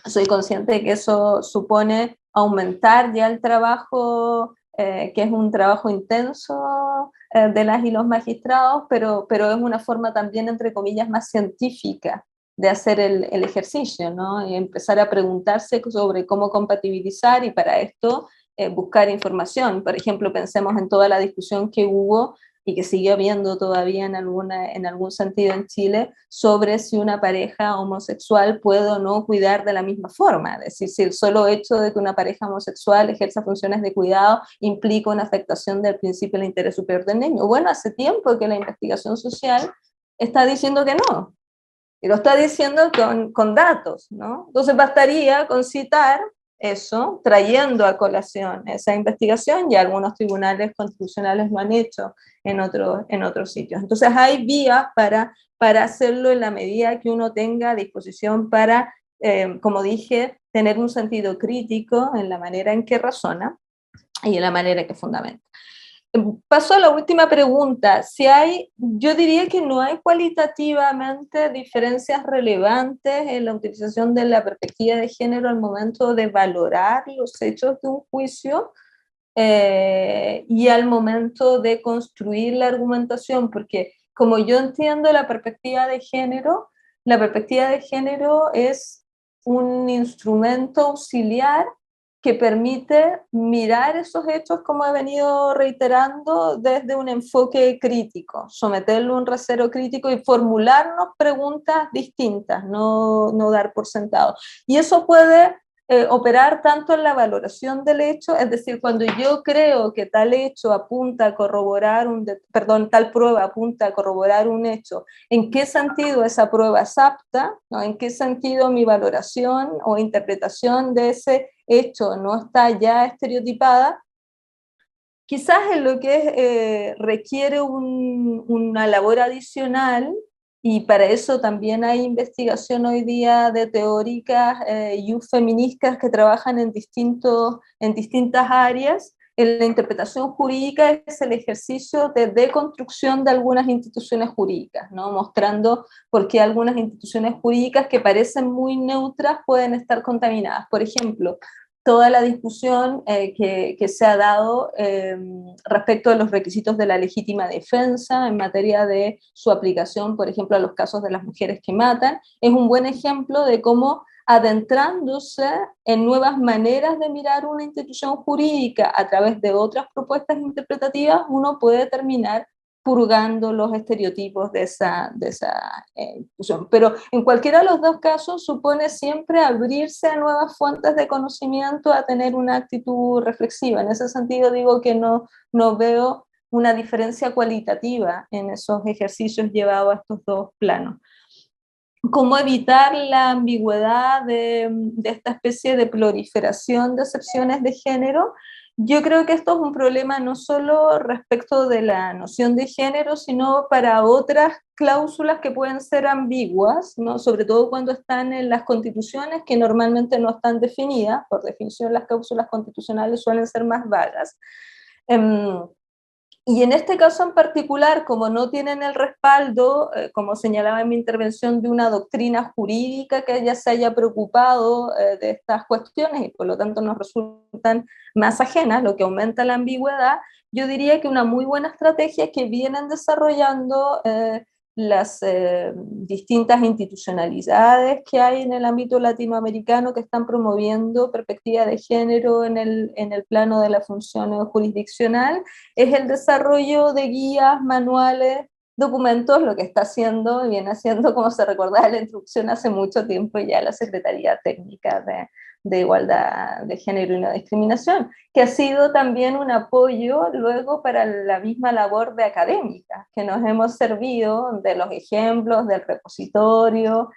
S9: Soy consciente de que eso supone aumentar ya el trabajo, que es un trabajo intenso de las y los magistrados, pero es una forma también, entre comillas, más científica de hacer el ejercicio, ¿no? Y empezar a preguntarse sobre cómo compatibilizar, y para esto buscar información. Por ejemplo, pensemos en toda la discusión que hubo y que sigue habiendo todavía en algún sentido en Chile, sobre si una pareja homosexual puede o no cuidar de la misma forma. Es decir, si el solo hecho de que una pareja homosexual ejerza funciones de cuidado implica una afectación del principio del interés superior del niño. Bueno, hace tiempo que la investigación social está diciendo que no, y lo está diciendo con datos, ¿no? Entonces bastaría con citar eso, trayendo a colación esa investigación, y algunos tribunales constitucionales lo han hecho en otros sitios. Entonces hay vías para hacerlo en la medida que uno tenga a disposición para, como dije, tener un sentido crítico en la manera en que razona y en la manera en que fundamenta. Paso a la última pregunta. Yo diría que no hay cualitativamente diferencias relevantes en la utilización de la perspectiva de género al momento de valorar los hechos de un juicio y al momento de construir la argumentación, porque como yo entiendo la perspectiva de género es un instrumento auxiliar que permite mirar esos hechos, como he venido reiterando, desde un enfoque crítico, someterlo a un rasero crítico y formularnos preguntas distintas, no dar por sentado. Y eso puede operar tanto en la valoración del hecho, es decir, cuando yo creo que tal hecho apunta a corroborar tal prueba apunta a corroborar un hecho, ¿en qué sentido esa prueba es apta? ¿No? ¿En qué sentido mi valoración o interpretación de ese hecho no está ya estereotipada? Quizás en lo que requiere una labor adicional, y para eso también hay investigación hoy día de teóricas y feministas que trabajan en distintas áreas. En la interpretación jurídica es el ejercicio de deconstrucción de algunas instituciones jurídicas, ¿no? Mostrando por qué algunas instituciones jurídicas que parecen muy neutras pueden estar contaminadas. Por ejemplo, toda la discusión que se ha dado respecto a los requisitos de la legítima defensa en materia de su aplicación, por ejemplo, a los casos de las mujeres que matan, es un buen ejemplo de cómo, adentrándose en nuevas maneras de mirar una institución jurídica a través de otras propuestas interpretativas, uno puede terminar purgando los estereotipos de esa institución. Pero en cualquiera de los dos casos supone siempre abrirse a nuevas fuentes de conocimiento, a tener una actitud reflexiva. En ese sentido digo que no veo una diferencia cualitativa en esos ejercicios llevados a estos dos planos. ¿Cómo evitar la ambigüedad de esta especie de proliferación de acepciones de género? Yo creo que esto es un problema no solo respecto de la noción de género, sino para otras cláusulas que pueden ser ambiguas, ¿no? Sobre todo cuando están en las constituciones, que normalmente no están definidas. Por definición, las cláusulas constitucionales suelen ser más vagas. Y en este caso en particular, como no tienen el respaldo, como señalaba en mi intervención, de una doctrina jurídica que ya se haya preocupado de estas cuestiones y por lo tanto nos resultan más ajenas, lo que aumenta la ambigüedad, yo diría que una muy buena estrategia que vienen desarrollando las distintas institucionalidades que hay en el ámbito latinoamericano que están promoviendo perspectiva de género en el plano de la función jurisdiccional, es el desarrollo de guías, manuales, documentos, lo que está haciendo, viene haciendo, como se recordaba en la introducción, hace mucho tiempo ya la Secretaría Técnica de Igualdad de Género y No Discriminación, que ha sido también un apoyo luego para la misma labor de académica, que nos hemos servido de los ejemplos del repositorio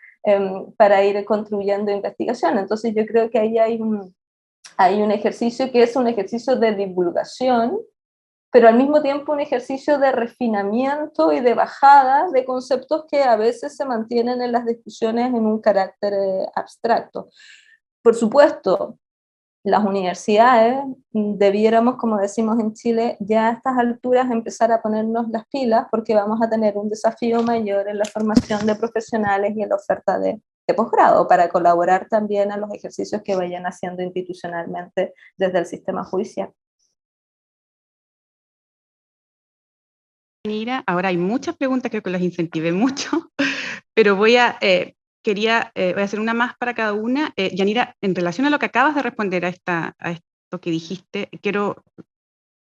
S9: para ir construyendo investigación. Entonces yo creo que ahí hay un ejercicio que es un ejercicio de divulgación, pero al mismo tiempo un ejercicio de refinamiento y de bajada de conceptos que a veces se mantienen en las discusiones en un carácter abstracto. Por supuesto, las universidades debiéramos, como decimos en Chile, ya a estas alturas empezar a ponernos las pilas porque vamos a tener un desafío mayor en la formación de profesionales y en la oferta de posgrado para colaborar también a los ejercicios que vayan haciendo institucionalmente desde el sistema judicial.
S10: Mira, ahora hay muchas preguntas, creo que las incentivé mucho, pero voy a hacer una más para cada una. Yanira, en relación a lo que acabas de responder a esto que dijiste,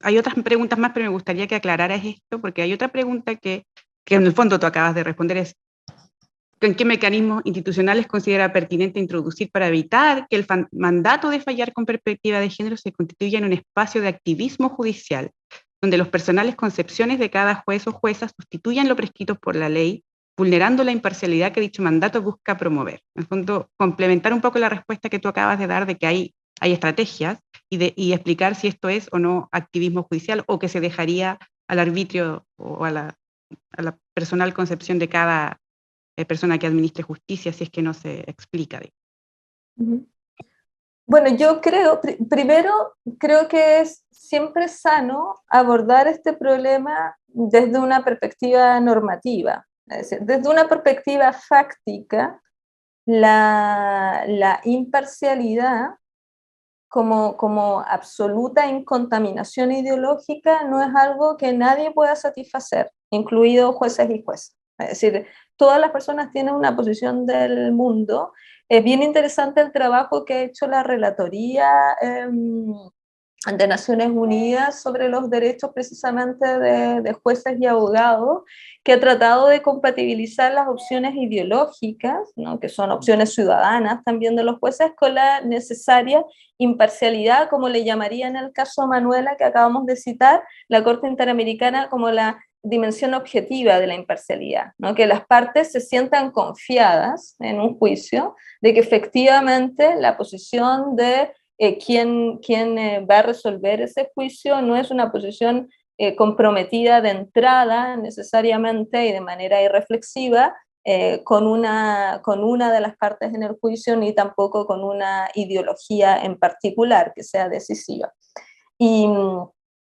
S10: hay otras preguntas más, pero me gustaría que aclararas esto, porque hay otra pregunta que en el fondo tú acabas de responder, es ¿en qué mecanismos institucionales considera pertinente introducir para evitar que el mandato de fallar con perspectiva de género se constituya en un espacio de activismo judicial, donde los personales concepciones de cada juez o jueza sustituyan lo prescrito por la ley, vulnerando la imparcialidad que dicho mandato busca promover? En el fondo, complementar un poco la respuesta que tú acabas de dar de que hay estrategias y explicar si esto es o no activismo judicial o que se dejaría al arbitrio o a la personal concepción de cada persona que administre justicia si es que no se explica.
S9: Bueno, yo primero creo que es siempre sano abordar este problema desde una perspectiva normativa. Es decir, desde una perspectiva fáctica, la imparcialidad como absoluta incontaminación ideológica no es algo que nadie pueda satisfacer, incluidos jueces y jueces. Es decir, todas las personas tienen una posición del mundo. Es bien interesante el trabajo que ha hecho la relatoría de Naciones Unidas sobre los derechos precisamente de jueces y abogados, que ha tratado de compatibilizar las opciones ideológicas, ¿no?, que son opciones ciudadanas también de los jueces, con la necesaria imparcialidad, como le llamaría en el caso Manuela, que acabamos de citar, la Corte Interamericana, como la dimensión objetiva de la imparcialidad, ¿no?, que las partes se sientan confiadas en un juicio de que efectivamente la posición de quien va a resolver ese juicio no es una posición comprometida de entrada necesariamente y de manera irreflexiva con una de las partes en el juicio, ni tampoco con una ideología en particular que sea decisiva. Y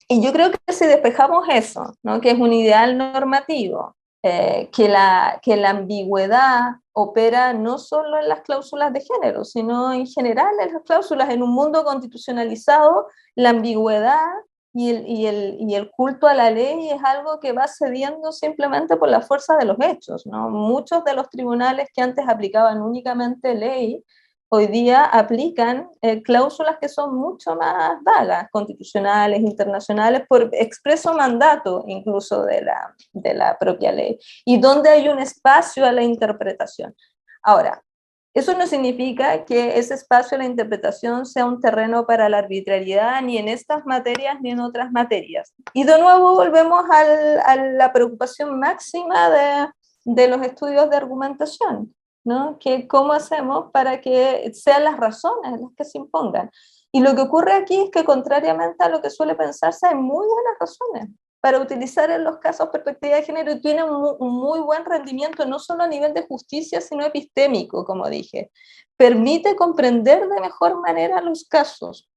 S9: yo creo que si despejamos eso, ¿no?, que es un ideal normativo, que la ambigüedad opera no solo en las cláusulas de género, sino en general en las cláusulas. En un mundo constitucionalizado, la ambigüedad y el culto a la ley es algo que va cediendo simplemente por la fuerza de los hechos, ¿no? Muchos de los tribunales que antes aplicaban únicamente ley, hoy día aplican cláusulas que son mucho más vagas, constitucionales, internacionales, por expreso mandato incluso de la propia ley, y donde hay un espacio a la interpretación. Ahora, eso no significa que ese espacio a la interpretación sea un terreno para la arbitrariedad, ni en estas materias ni en otras materias. Y de nuevo volvemos a la preocupación máxima de los estudios de argumentación, ¿no? Que cómo hacemos para que sean las razones las que se impongan. Y lo que ocurre aquí es que, contrariamente a lo que suele pensarse, hay muy buenas razones para utilizar en los casos perspectiva de género, y tiene un muy buen rendimiento, no solo a nivel de justicia, sino epistémico, como dije. Permite comprender de mejor manera los casos.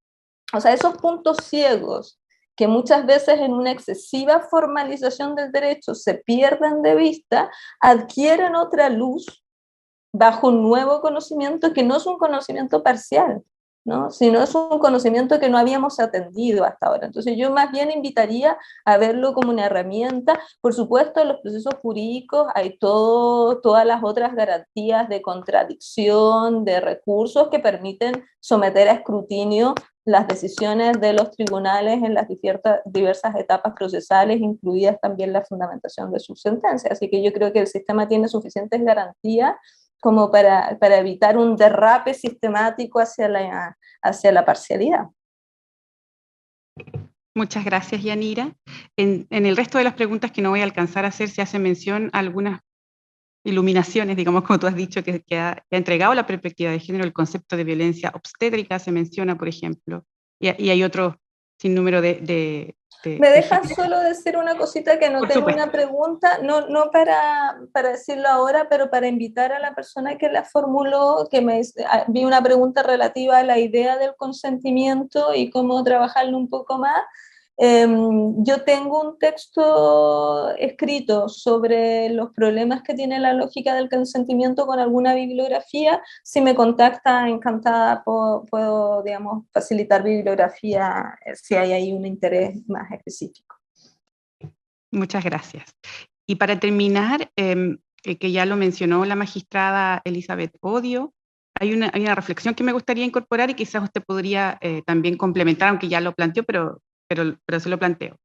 S9: O sea, esos puntos ciegos que muchas veces en una excesiva formalización del derecho se pierden de vista, adquieren otra luz bajo un nuevo conocimiento que no es un conocimiento parcial, ¿no?, sino es un conocimiento que no habíamos atendido hasta ahora. Entonces yo más bien invitaría a verlo como una herramienta. Por supuesto, en los procesos jurídicos hay todas las otras garantías de contradicción, de recursos que permiten someter a escrutinio las decisiones de los tribunales en las diversas etapas procesales, incluidas también la fundamentación de sus sentencias. Así que yo creo que el sistema tiene suficientes garantías como para evitar un derrape sistemático hacia la parcialidad.
S10: Muchas gracias, Yanira. En el resto de las preguntas que no voy a alcanzar a hacer, se hace mención a algunas iluminaciones, digamos, como tú has dicho, que ha entregado la perspectiva de género. El concepto de violencia obstétrica se menciona, por ejemplo, y hay otro sinnúmero de
S9: ¿Me dejas solo decir una cosita que no tengo una pregunta? No para decirlo ahora, pero para invitar a la persona que la formuló, vi una pregunta relativa a la idea del consentimiento y cómo trabajarlo un poco más. Yo tengo un texto escrito sobre los problemas que tiene la lógica del consentimiento con alguna bibliografía. Si me contacta, encantada, puedo digamos, facilitar bibliografía si hay ahí un interés más específico.
S10: Muchas gracias. Y para terminar, que ya lo mencionó la magistrada Elizabeth Odio, hay una reflexión que me gustaría incorporar y quizás usted podría también complementar, aunque ya lo planteó, pero se lo planteo,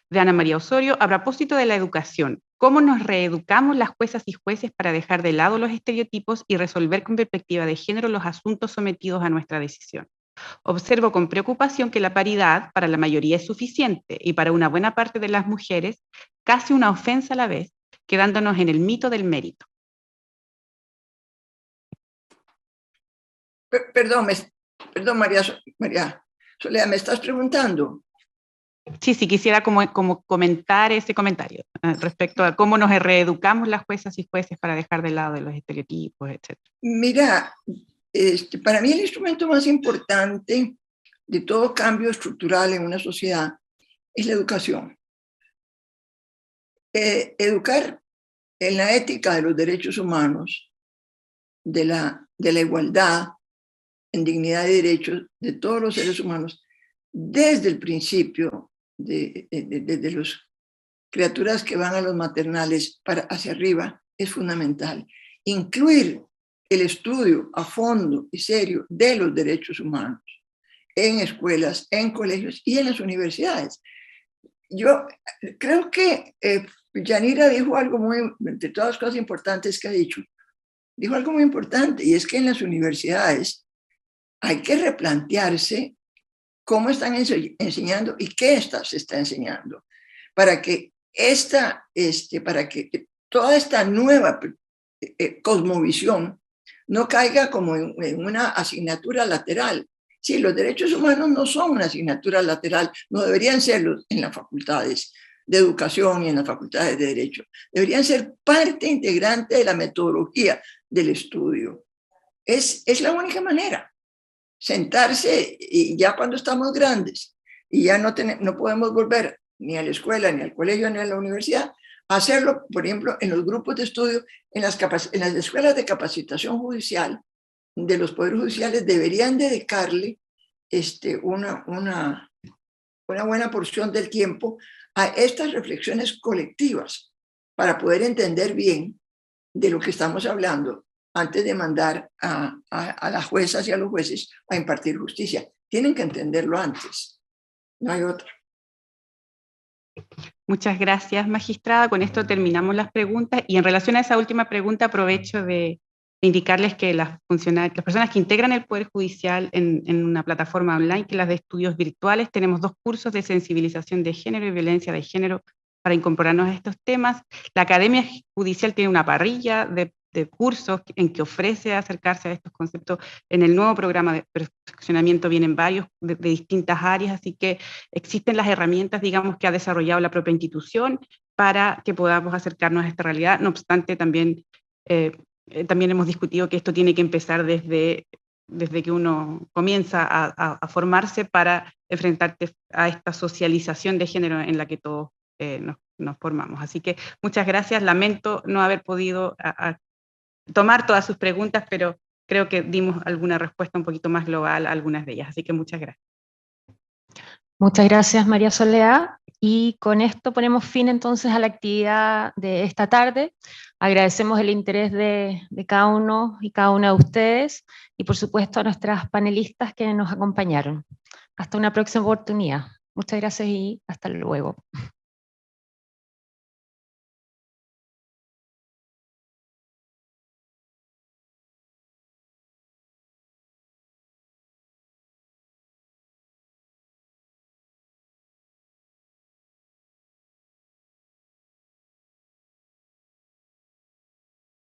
S10: de Ana María Osorio, a propósito de la educación. ¿Cómo nos reeducamos las juezas y jueces para dejar de lado los estereotipos y resolver con perspectiva de género los asuntos sometidos a nuestra decisión? Observo con preocupación que la paridad para la mayoría es suficiente y para una buena parte de las mujeres casi una ofensa a la vez, quedándonos en el mito del mérito.
S8: Perdón, María Soledad, ¿me estás preguntando?
S10: Sí, quisiera como comentar ese comentario respecto a cómo nos reeducamos las juezas y jueces para dejar de lado de los estereotipos, etc.
S8: Mira, para mí el instrumento más importante de todo cambio estructural en una sociedad es la educación. Educar en la ética de los derechos humanos, de la igualdad, en dignidad y derechos de todos los seres humanos, desde el principio, desde las criaturas que van a los maternales hacia arriba, es fundamental. Incluir el estudio a fondo y serio de los derechos humanos en escuelas, en colegios y en las universidades. Yo creo que Yanira dijo algo muy, de todas las cosas importantes que ha dicho, dijo algo muy importante, y es que en las universidades hay que replantearse cómo están enseñando y qué se está enseñando, para que toda esta nueva cosmovisión no caiga como en una asignatura lateral. Sí, los derechos humanos no son una asignatura lateral, no deberían serlo en las facultades de educación y en las facultades de derecho. Deberían ser parte integrante de la metodología del estudio. Es la única manera. Sentarse y ya cuando estamos grandes y ya no podemos volver ni a la escuela, ni al colegio, ni a la universidad, hacerlo, por ejemplo, en los grupos de estudio, en las escuelas de capacitación judicial de los poderes judiciales deberían dedicarle una buena porción del tiempo a estas reflexiones colectivas para poder entender bien de lo que estamos hablando antes de mandar a las juezas y a los jueces a impartir justicia. Tienen que entenderlo antes, no hay otra.
S10: Muchas gracias, magistrada. Con esto terminamos las preguntas y en relación a esa última pregunta aprovecho de indicarles que las personas que integran el Poder Judicial en una plataforma online, que es la de estudios virtuales, tenemos 2 cursos de sensibilización de género y violencia de género para incorporarnos a estos temas. La Academia Judicial tiene una parrilla de cursos en que ofrece acercarse a estos conceptos. En el nuevo programa de perfeccionamiento vienen varios de distintas áreas, así que existen las herramientas, digamos, que ha desarrollado la propia institución para que podamos acercarnos a esta realidad. No obstante, también hemos discutido que esto tiene que empezar desde que uno comienza a formarse para enfrentarte a esta socialización de género en la que todos nos formamos. Así que muchas gracias. Lamento no haber podido tomar todas sus preguntas, pero creo que dimos alguna respuesta un poquito más global a algunas de ellas. Así que muchas gracias.
S1: Muchas gracias, María Soledad. Y con esto ponemos fin entonces a la actividad de esta tarde. Agradecemos el interés de cada uno y cada una de ustedes y por supuesto a nuestras panelistas que nos acompañaron. Hasta una próxima oportunidad. Muchas gracias y hasta luego.